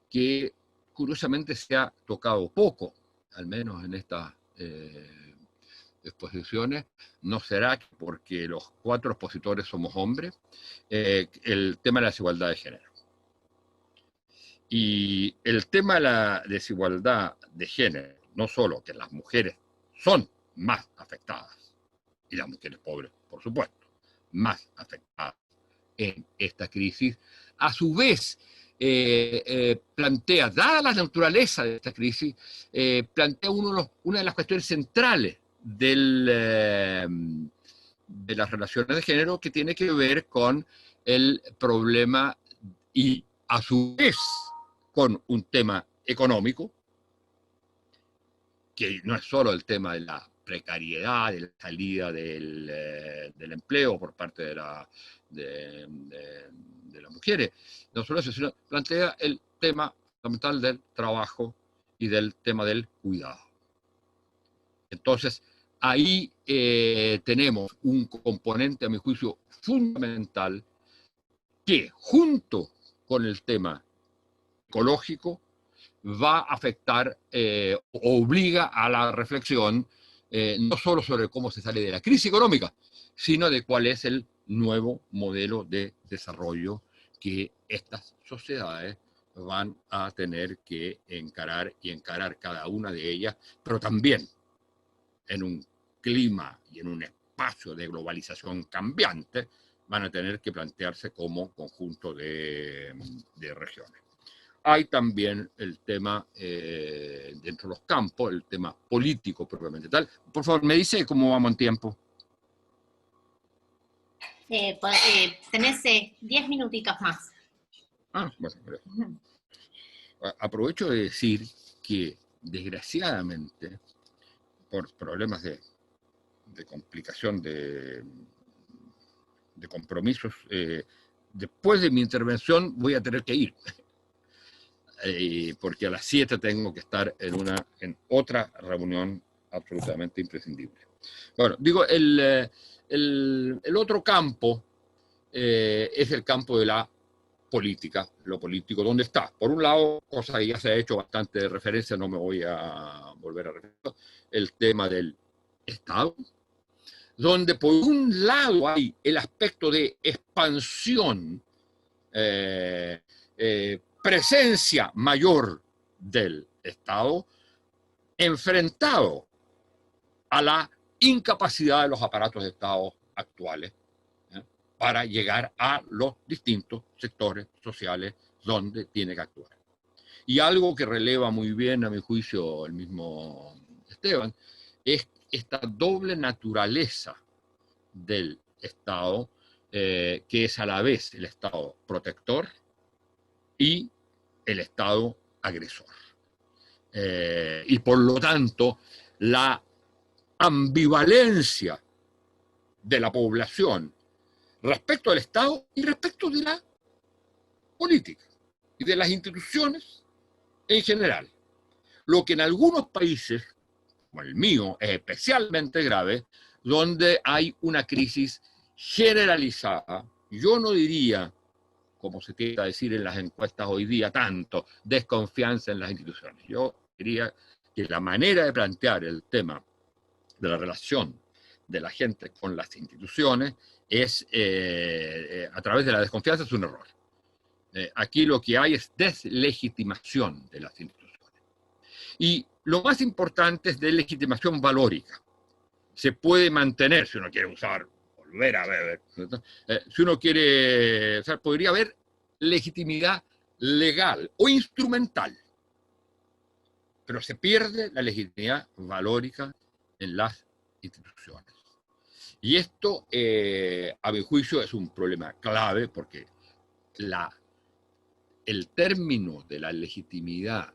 que curiosamente se ha tocado poco, al menos en estas exposiciones. No será porque los 4 expositores somos hombres, el tema de la desigualdad de género. Y el tema de la desigualdad de género, no solo que las mujeres son más afectadas, y las mujeres pobres, por supuesto, más afectadas en esta crisis, a su vez plantea, dada la naturaleza de esta crisis, plantea una de las cuestiones centrales de las relaciones de género, que tiene que ver con el problema y a su vez con un tema económico, que no es solo el tema de la precariedad, de la salida del empleo por parte de las mujeres. No solo eso, sino plantea el tema fundamental del trabajo y del tema del cuidado. Entonces, ahí tenemos un componente, a mi juicio, fundamental que, junto con el tema ecológico, va a afectar, obliga a la reflexión, no solo sobre cómo se sale de la crisis económica, sino de cuál es el nuevo modelo de desarrollo que estas sociedades van a tener que encarar y encarar cada una de ellas, pero también en un clima y en un espacio de globalización cambiante, van a tener que plantearse como conjunto de regiones. Hay también el tema, dentro de los campos, el tema político propiamente tal. Por favor, ¿me dice cómo vamos en tiempo? Tenés 10 minutitos más. Bueno, aprovecho de decir que, desgraciadamente, por problemas de complicación de compromisos, después de mi intervención voy a tener que ir. Porque a las 7 tengo que estar en otra reunión absolutamente imprescindible. Bueno, digo, el otro campo es el campo de la política, lo político, ¿dónde está? Por un lado, cosa que ya se ha hecho bastante referencia, no me voy a volver a referir, el tema del Estado, donde por un lado hay el aspecto de expansión, presencia mayor del Estado, enfrentado a la incapacidad de los aparatos de Estado actuales para llegar a los distintos sectores sociales donde tiene que actuar. Y algo que releva muy bien, a mi juicio, el mismo Esteban, es esta doble naturaleza del Estado, que es a la vez el Estado protector y el Estado agresor. Y por lo tanto, la ambivalencia de la población respecto al Estado y respecto de la política y de las instituciones en general. Lo que en algunos países, como el mío, es especialmente grave, donde hay una crisis generalizada, yo no diría, como se tiende a decir en las encuestas hoy día, tanto desconfianza en las instituciones. Yo diría que la manera de plantear el tema de la relación de la gente con las instituciones es, a través de la desconfianza, es un error. Aquí lo que hay es deslegitimación de las instituciones. Y lo más importante es deslegitimación valórica. Se puede mantener, si uno quiere volver a ver, si uno quiere, o sea, podría haber legitimidad legal o instrumental, pero se pierde la legitimidad valórica en las instituciones. Y esto, a mi juicio, es un problema clave, porque el término de la legitimidad,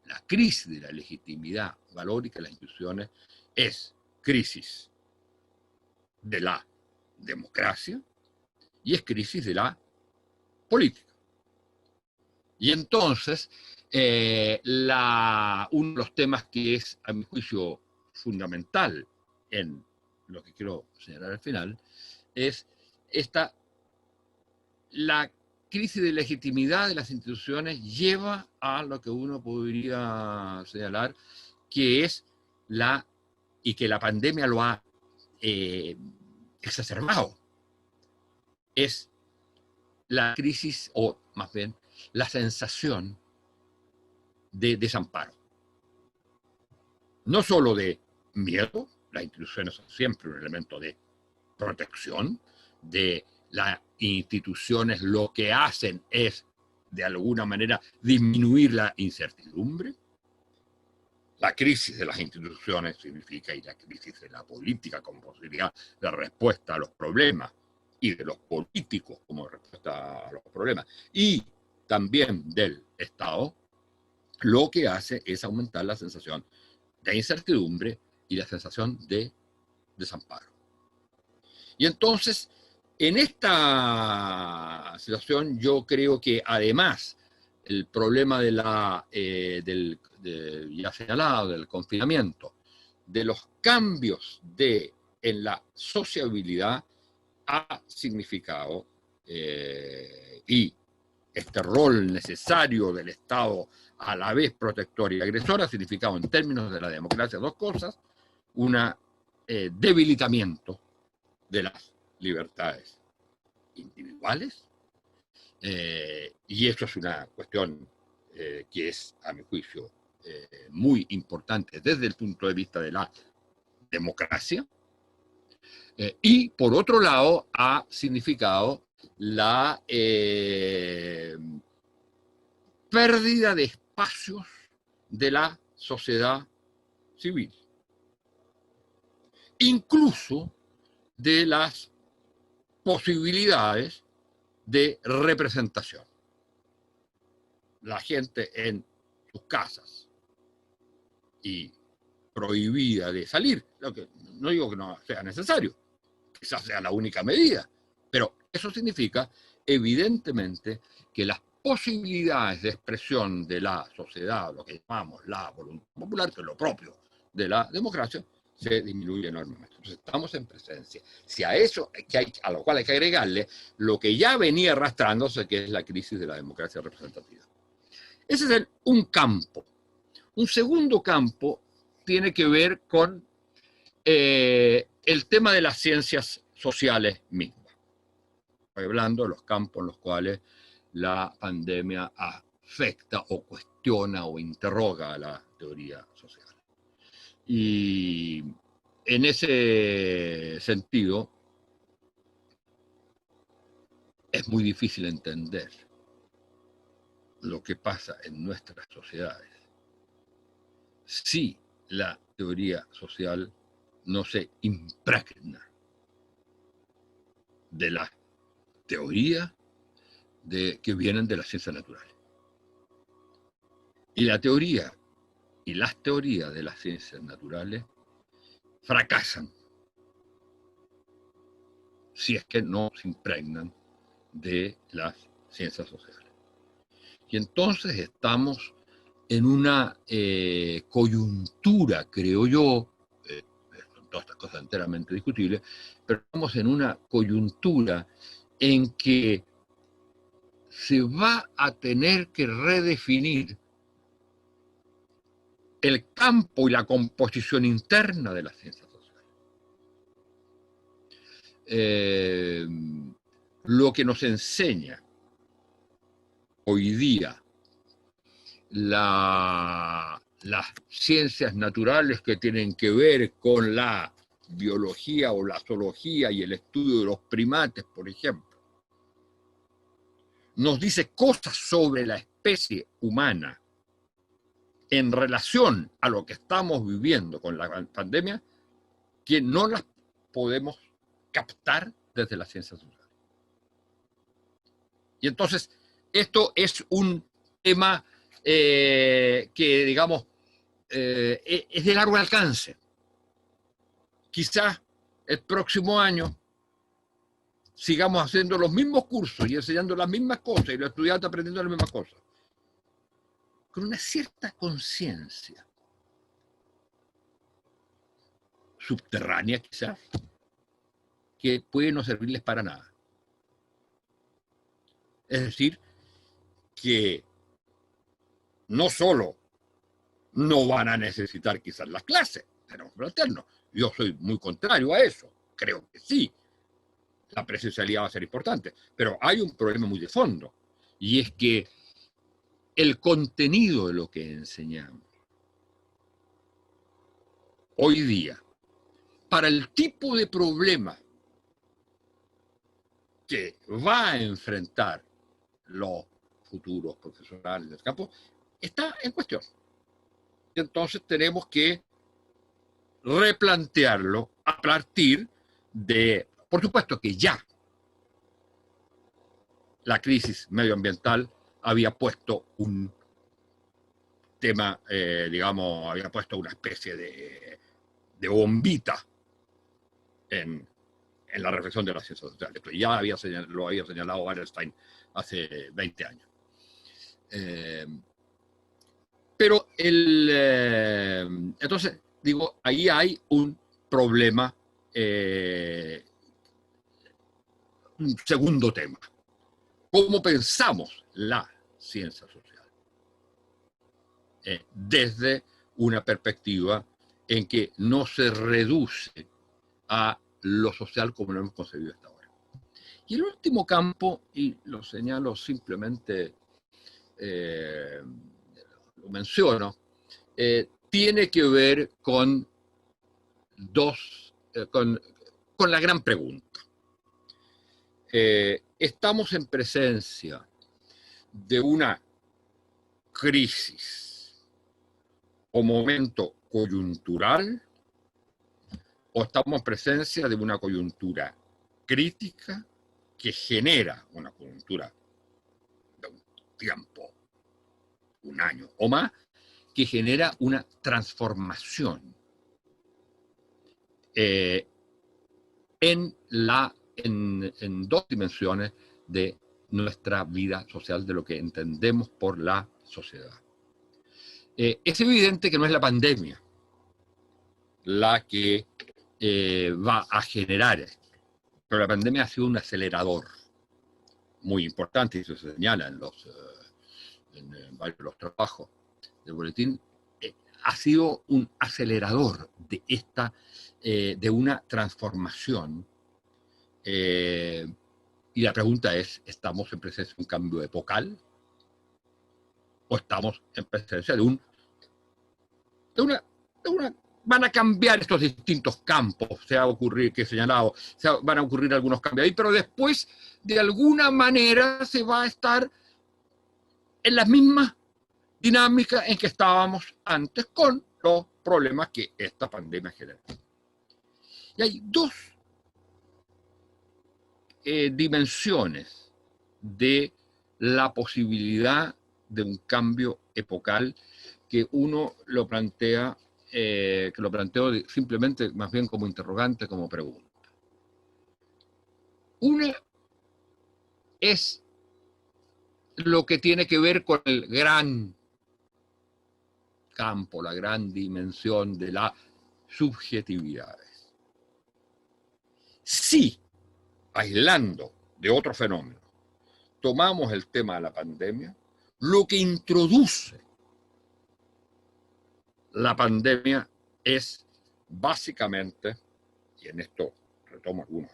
la crisis de la legitimidad valórica de las instituciones, es crisis de la democracia y es crisis de la política. Y entonces, uno de los temas que es, a mi juicio, fundamental en lo que quiero señalar al final, es la crisis de legitimidad de las instituciones lleva a lo que uno podría señalar, que es y que la pandemia lo ha exacerbado, es la crisis, o más bien, la sensación de desamparo. No solo de miedo, las instituciones son siempre un elemento de protección, de las instituciones lo que hacen es, de alguna manera, disminuir la incertidumbre. La crisis de las instituciones significa, y la crisis de la política como posibilidad de respuesta a los problemas, y de los políticos como respuesta a los problemas, y también del Estado, lo que hace es aumentar la sensación de incertidumbre y la sensación de desamparo. Y entonces, en esta situación yo creo que además el problema de ya señalado, del confinamiento, de los cambios en la sociabilidad ha significado, y este rol necesario del Estado a la vez protector y agresor ha significado en términos de la democracia dos cosas: un debilitamiento de las libertades individuales, y eso es una cuestión que es, a mi juicio, muy importante desde el punto de vista de la democracia, y por otro lado ha significado la pérdida de espacios de la sociedad civil, incluso de las posibilidades de representación. La gente en sus casas y prohibida de salir, lo que no digo que no sea necesario, quizás sea la única medida, pero eso significa evidentemente que las posibilidades de expresión de la sociedad, lo que llamamos la voluntad popular, que es lo propio de la democracia, se disminuye enormemente. Entonces estamos en presencia. Si a eso, a lo cual hay que agregarle lo que ya venía arrastrándose, que es la crisis de la democracia representativa. Ese es un campo. Un segundo campo tiene que ver con el tema de las ciencias sociales mismas. Estoy hablando de los campos en los cuales la pandemia afecta o cuestiona o interroga a la teoría social. Y en ese sentido, es muy difícil entender lo que pasa en nuestras sociedades si la teoría social no se impregna de la teoría que vienen de las ciencias naturales. Y la teoría y las teorías de las ciencias naturales fracasan si es que no se impregnan de las ciencias sociales. Y entonces estamos en una coyuntura, creo yo, todas estas cosas enteramente discutibles, pero estamos en una coyuntura en que se va a tener que redefinir el campo y la composición interna de las ciencias sociales. Lo que nos enseña hoy día las ciencias naturales que tienen que ver con la biología o la zoología y el estudio de los primates, por ejemplo, nos dice cosas sobre la especie humana en relación a lo que estamos viviendo con la pandemia que no las podemos captar desde las ciencias sociales. Y entonces, esto es un tema que, digamos, es de largo alcance. Quizás el próximo año sigamos haciendo los mismos cursos y enseñando las mismas cosas y los estudiantes aprendiendo las mismas cosas, con una cierta conciencia subterránea quizás, que puede no servirles para nada. Es decir, que no solo no van a necesitar quizás las clases, tenemos que plantearnos. Yo soy muy contrario a eso, creo que sí, la presencialidad va a ser importante, pero hay un problema muy de fondo, y es que el contenido de lo que enseñamos hoy día, para el tipo de problema que va a enfrentar los futuros profesionales del campo, está en cuestión. Entonces tenemos que replantearlo a partir de, por supuesto que ya la crisis medioambiental había puesto un tema, digamos, había puesto una especie de bombita en la reflexión de las ciencias sociales, que ya lo había señalado Wallerstein hace 20 años. Pero entonces, digo, ahí hay un problema, un segundo tema. ¿Cómo pensamos la ciencia social? Desde una perspectiva en que no se reduce a lo social como lo hemos concebido hasta ahora. Y el último campo, y lo señalo simplemente, lo menciono, tiene que ver con con la gran pregunta. Estamos en presencia de una crisis o momento coyuntural, o estamos en presencia de una coyuntura crítica que genera una coyuntura de un tiempo, un año o más, que genera una transformación en dos dimensiones de nuestra vida social, de lo que entendemos por la sociedad. Es evidente que no es la pandemia la que va a generar esto, pero la pandemia ha sido un acelerador muy importante, y eso se señala en varios de los trabajos del boletín. Ha sido un acelerador de una transformación. Y la pregunta es, ¿estamos en presencia de un cambio epocal? ¿O estamos en presencia de una van a cambiar estos distintos campos, se va a ocurrir, que he señalado, van a ocurrir algunos cambios ahí, pero después, de alguna manera, se va a estar en las mismas dinámicas en que estábamos antes, con los problemas que esta pandemia genera. Y hay dos dimensiones de la posibilidad de un cambio epocal que uno lo plantea, que lo planteo simplemente más bien como interrogante, como pregunta. Una es lo que tiene que ver con el gran campo, la gran dimensión de las subjetividades. Si, aislando de otro fenómeno, tomamos el tema de la pandemia, lo que introduce la pandemia es básicamente, y en esto retomo algunos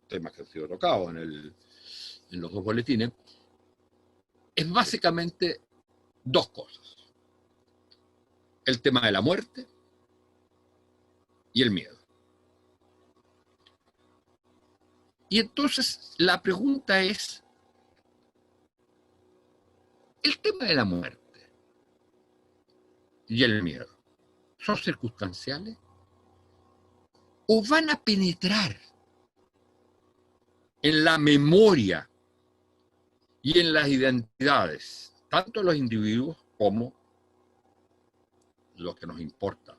temas que han sido tocados en los dos boletines, es básicamente dos cosas: el tema de la muerte y el miedo. Y entonces la pregunta es, ¿el tema de la muerte y el miedo son circunstanciales o van a penetrar en la memoria y en las identidades, tanto los individuos como lo que nos importa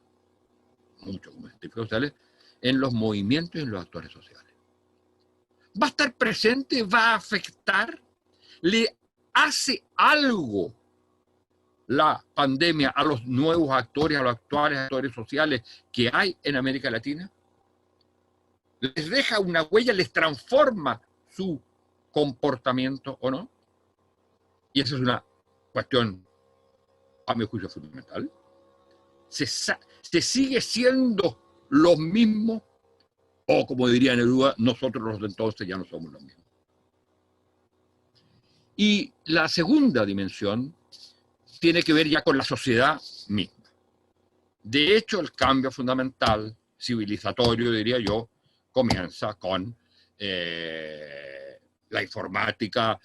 mucho como científicos sociales, en los movimientos y en los actores sociales? ¿Va a estar presente? ¿Va a afectar? ¿Le hace algo la pandemia a los nuevos actores, a los actuales actores sociales que hay en América Latina? ¿Les deja una huella, les transforma su comportamiento o no? Y esa es una cuestión, a mi juicio, fundamental. ¿Se sigue siendo los mismos? O, como diría Neruda, nosotros los de entonces ya no somos los mismos. Y la segunda dimensión tiene que ver ya con la sociedad misma. De hecho, el cambio fundamental, civilizatorio, diría yo, comienza con la informática,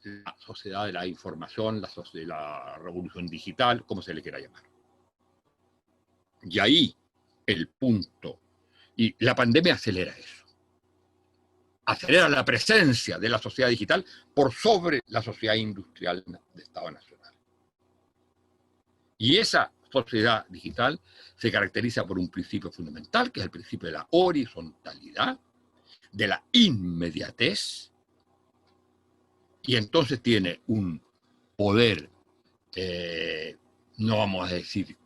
la sociedad de la información, la revolución digital, como se le quiera llamar. Y ahí el punto, y la pandemia acelera eso. Acelera la presencia de la sociedad digital por sobre la sociedad industrial de Estado Nacional. Y esa sociedad digital se caracteriza por un principio fundamental, que es el principio de la horizontalidad, de la inmediatez, y entonces tiene un poder, no vamos a decir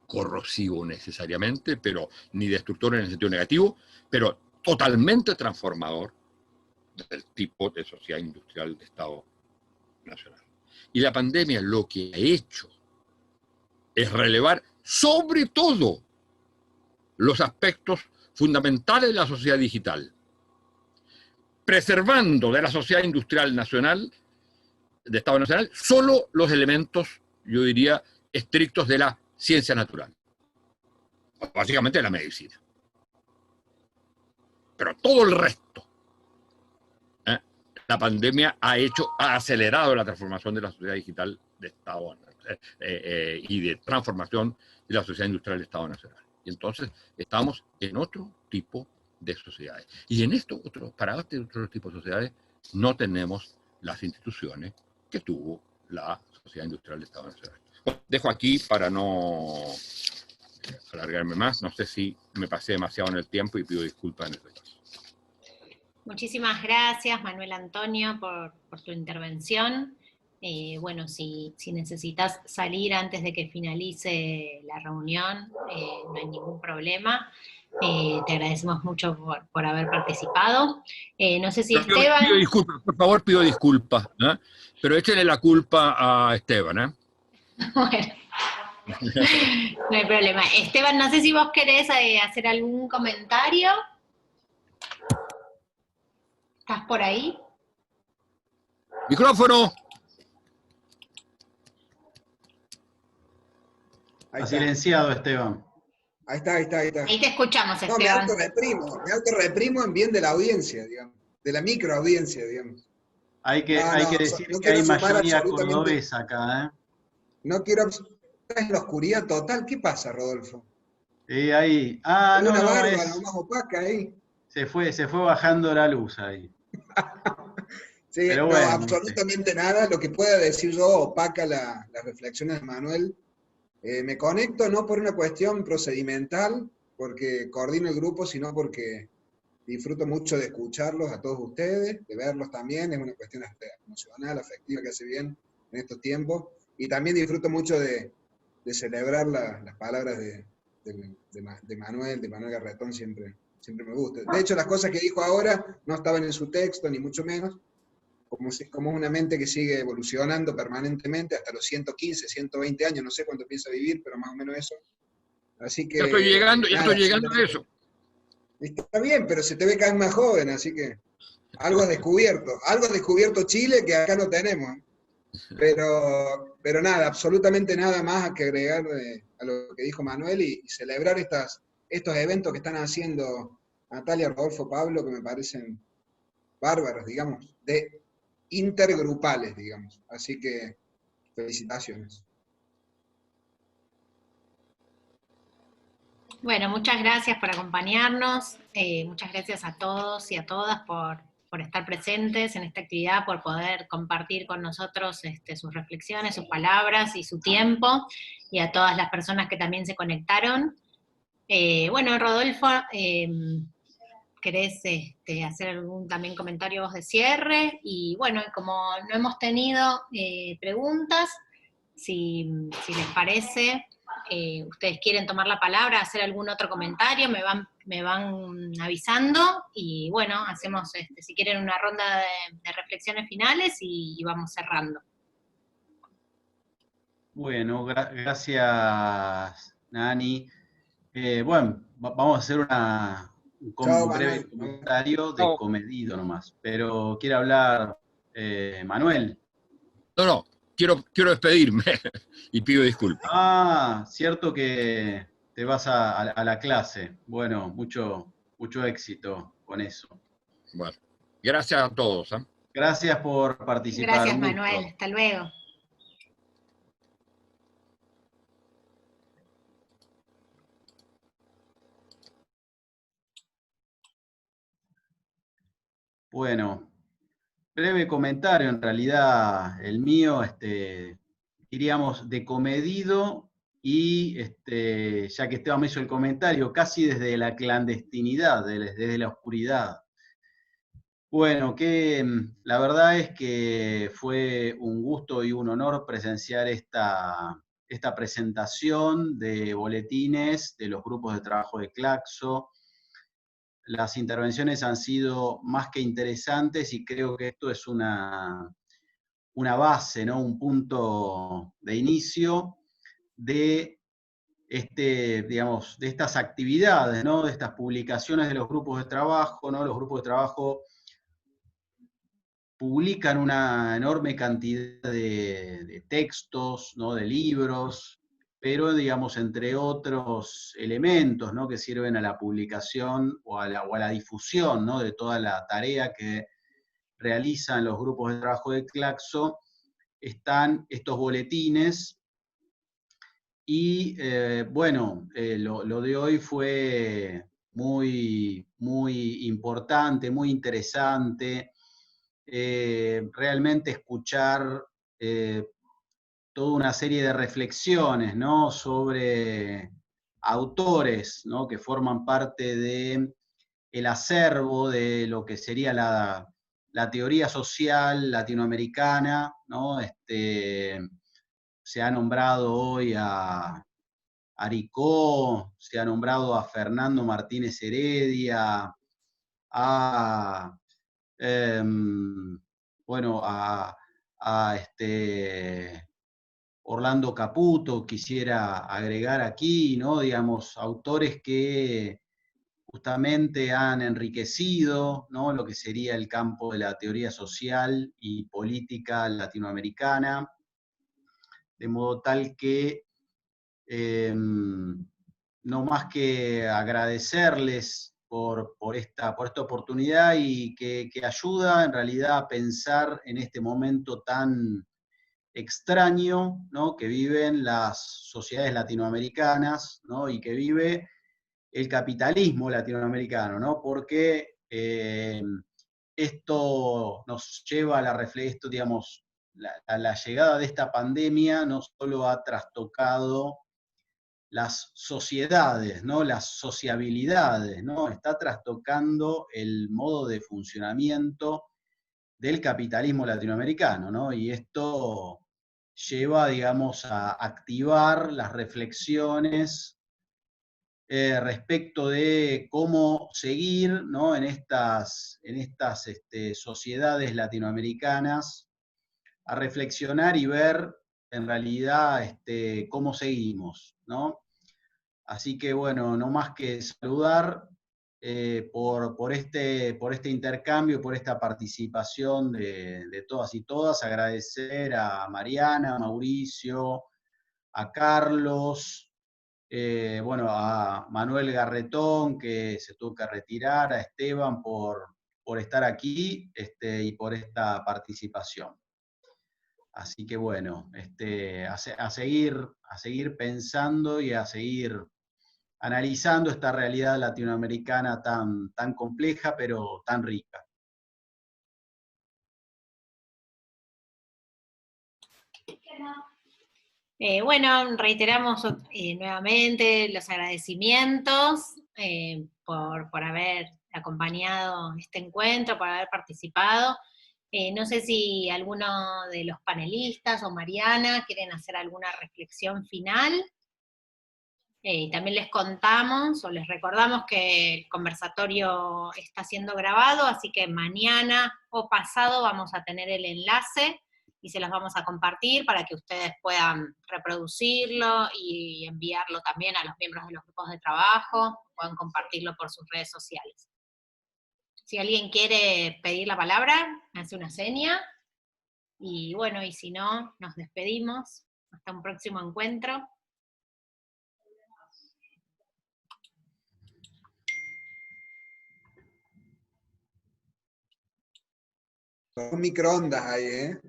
corrosivo necesariamente, pero ni destructor en el sentido negativo, pero totalmente transformador del tipo de sociedad industrial de Estado nacional. Y la pandemia lo que ha hecho es relevar sobre todo los aspectos fundamentales de la sociedad digital, preservando de la sociedad industrial nacional, de Estado nacional, solo los elementos, yo diría, estrictos de la ciencia natural, básicamente de la medicina. Pero todo el resto, la pandemia ha acelerado la transformación de la sociedad digital de Estado y de transformación de la sociedad industrial de Estado nacional. Y entonces estamos en otro tipo de sociedades. Y en para este otro tipo de sociedades no tenemos las instituciones que tuvo la sociedad industrial de Estado nacional. Bueno, dejo aquí para no alargarme más. No sé si me pasé demasiado en el tiempo y pido disculpas en este caso. Muchísimas gracias, Manuel Antonio, por tu intervención. Bueno, si necesitas salir antes de que finalice la reunión, no hay ningún problema. Te agradecemos mucho por haber participado. No sé si Esteban... Pido disculpas, por favor, pido disculpas, pero échenle la culpa a Esteban. Bueno, no hay problema. Esteban, no sé si vos querés hacer algún comentario. ¿Estás por ahí? ¡Micrófono! Ahí silenciado, Esteban. Ahí está. Ahí te escuchamos, Esteban. No, me autorreprimo en bien de la audiencia, digamos, de la microaudiencia, digamos. Hay que decir que hay mayoría cordobesa acá, ¿eh? No quiero... ¿Es la oscuridad total? ¿Qué pasa, Rodolfo? Ahí. Una barba más opaca ahí. Se fue bajando la luz ahí. Sí, pero bueno, absolutamente nada. Lo que pueda decir yo opaca las reflexiones de Manuel. Me conecto no por una cuestión procedimental, porque coordino el grupo, sino porque disfruto mucho de escucharlos a todos ustedes, de verlos también. Es una cuestión emocional, afectiva, que hace bien en estos tiempos. Y también disfruto mucho de celebrar las palabras de Manuel Garretón, siempre me gusta. De hecho, las cosas que dijo ahora no estaban en su texto, ni mucho menos, como una mente que sigue evolucionando permanentemente hasta los 115, 120 años, no sé cuánto piensa vivir, pero más o menos eso. Así que... Ya estoy llegando a eso. Está bien, pero se te ve cada vez más joven, así que algo has descubierto Chile que acá no tenemos. Pero nada, absolutamente nada más que agregar a lo que dijo Manuel y celebrar estos eventos que están haciendo Natalia, Rodolfo, Pablo, que me parecen bárbaros, digamos, intergrupales, digamos. Así que felicitaciones. Bueno, muchas gracias por acompañarnos, muchas gracias a todos y a todas por estar presentes en esta actividad, por poder compartir con nosotros sus reflexiones, sus palabras y su tiempo, y a todas las personas que también se conectaron. Bueno, Rodolfo, ¿querés hacer algún también comentario vos de cierre? Y bueno, como no hemos tenido preguntas, si les parece, ustedes quieren tomar la palabra, hacer algún otro comentario, me van avisando, y bueno, hacemos, si quieren, una ronda de reflexiones finales y vamos cerrando. Bueno, gracias, Nani. Bueno, vamos a hacer un breve comentario de comedido nomás, pero ¿quiere hablar Manuel? No, quiero despedirme y pido disculpas. Cierto que te vas a la clase. Bueno, mucho éxito con eso. Bueno, gracias a todos. Gracias por participar. Gracias, Manuel. Hasta luego. Bueno, breve comentario, en realidad el mío, diríamos, de comedido y ya que Esteban me hizo el comentario, casi desde la clandestinidad, desde la oscuridad. Bueno, la verdad es que fue un gusto y un honor presenciar esta presentación de boletines de los grupos de trabajo de Claxo. Las intervenciones han sido más que interesantes y creo que esto es una base, ¿no? Un punto de inicio de digamos, de estas actividades, ¿no? De estas publicaciones de los grupos de trabajo, ¿no? Los grupos de trabajo publican una enorme cantidad de textos, ¿no? De libros, pero, digamos, entre otros elementos, ¿no? Que sirven a la publicación o a la difusión, ¿no? De toda la tarea que realizan los grupos de trabajo de Claxo, están estos boletines. Y bueno, lo de hoy fue muy, muy importante, muy interesante. Realmente escuchar toda una serie de reflexiones, ¿no? Sobre autores, ¿no? Que forman parte del acervo de lo que sería la teoría social latinoamericana, ¿no? Se ha nombrado hoy a Aricó, se ha nombrado a Fernando Martínez Heredia, bueno, a Orlando Caputo, quisiera agregar aquí, ¿no? Digamos, autores que justamente han enriquecido, ¿no? Lo que sería el campo de la teoría social y política latinoamericana, de modo tal que no más que agradecerles por esta oportunidad y que ayuda en realidad a pensar en este momento tan extraño, ¿no? Que viven las sociedades latinoamericanas, ¿no? Y que vive el capitalismo latinoamericano, ¿no? Porque esto nos lleva a esto, digamos, la llegada de esta pandemia no solo ha trastocado las sociedades, ¿no? Las sociabilidades, ¿no? Está trastocando el modo de funcionamiento del capitalismo latinoamericano, ¿no? Y esto lleva, digamos, a activar las reflexiones respecto de cómo seguir, ¿no? en estas sociedades latinoamericanas, a reflexionar y ver en realidad cómo seguimos, ¿no? Así que bueno, no más que saludar por este intercambio, por esta participación de todas y todas, agradecer a Mariana, a Mauricio, a Carlos, bueno, a Manuel Garretón, que se tuvo que retirar, a Esteban por estar aquí y por esta participación. Así que bueno, a seguir pensando y a seguir analizando esta realidad latinoamericana tan compleja, pero tan rica. Bueno, reiteramos nuevamente los agradecimientos por haber acompañado este encuentro, por haber participado. No sé si alguno de los panelistas o Mariana quieren hacer alguna reflexión final. También les contamos o les recordamos que el conversatorio está siendo grabado, así que mañana o pasado vamos a tener el enlace y se los vamos a compartir para que ustedes puedan reproducirlo y enviarlo también a los miembros de los grupos de trabajo, puedan compartirlo por sus redes sociales. Si alguien quiere pedir la palabra, hace una seña, y bueno, y si no, nos despedimos. Hasta un próximo encuentro. Son microondas ahí, ¿eh?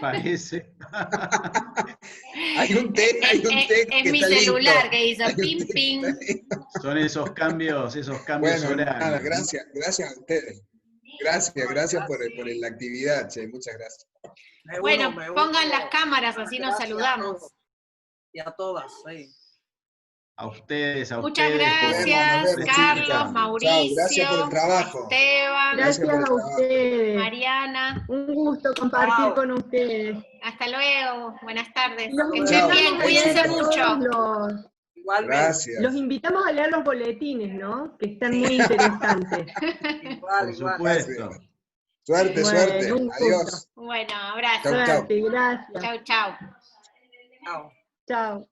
Parece. Hay un té es mi celular que hizo ping ping. Son esos cambios bueno, horarios. Nada, gracias a ustedes. Gracias por la actividad, che, muchas gracias. Bueno, pongan las cámaras, así nos saludamos. y a todas. Sí. A ustedes, a Muchas ustedes. gracias, Carlos, chicas. Mauricio, Gracias por el trabajo. Esteban, Gracias a ustedes. Mariana. Un gusto compartir con ustedes. Hasta luego, buenas tardes. Los Que estén bien, invitamos a cuídense leer mucho. todos Gracias. los invitamos a leer los boletines, ¿no? Que están muy interesantes. Por supuesto. Suerte, Bueno, suerte. un gusto. Adiós. Bueno, abrazo. Chau, chau. Suerte, gracias. Chau, chau. Chao. Chao.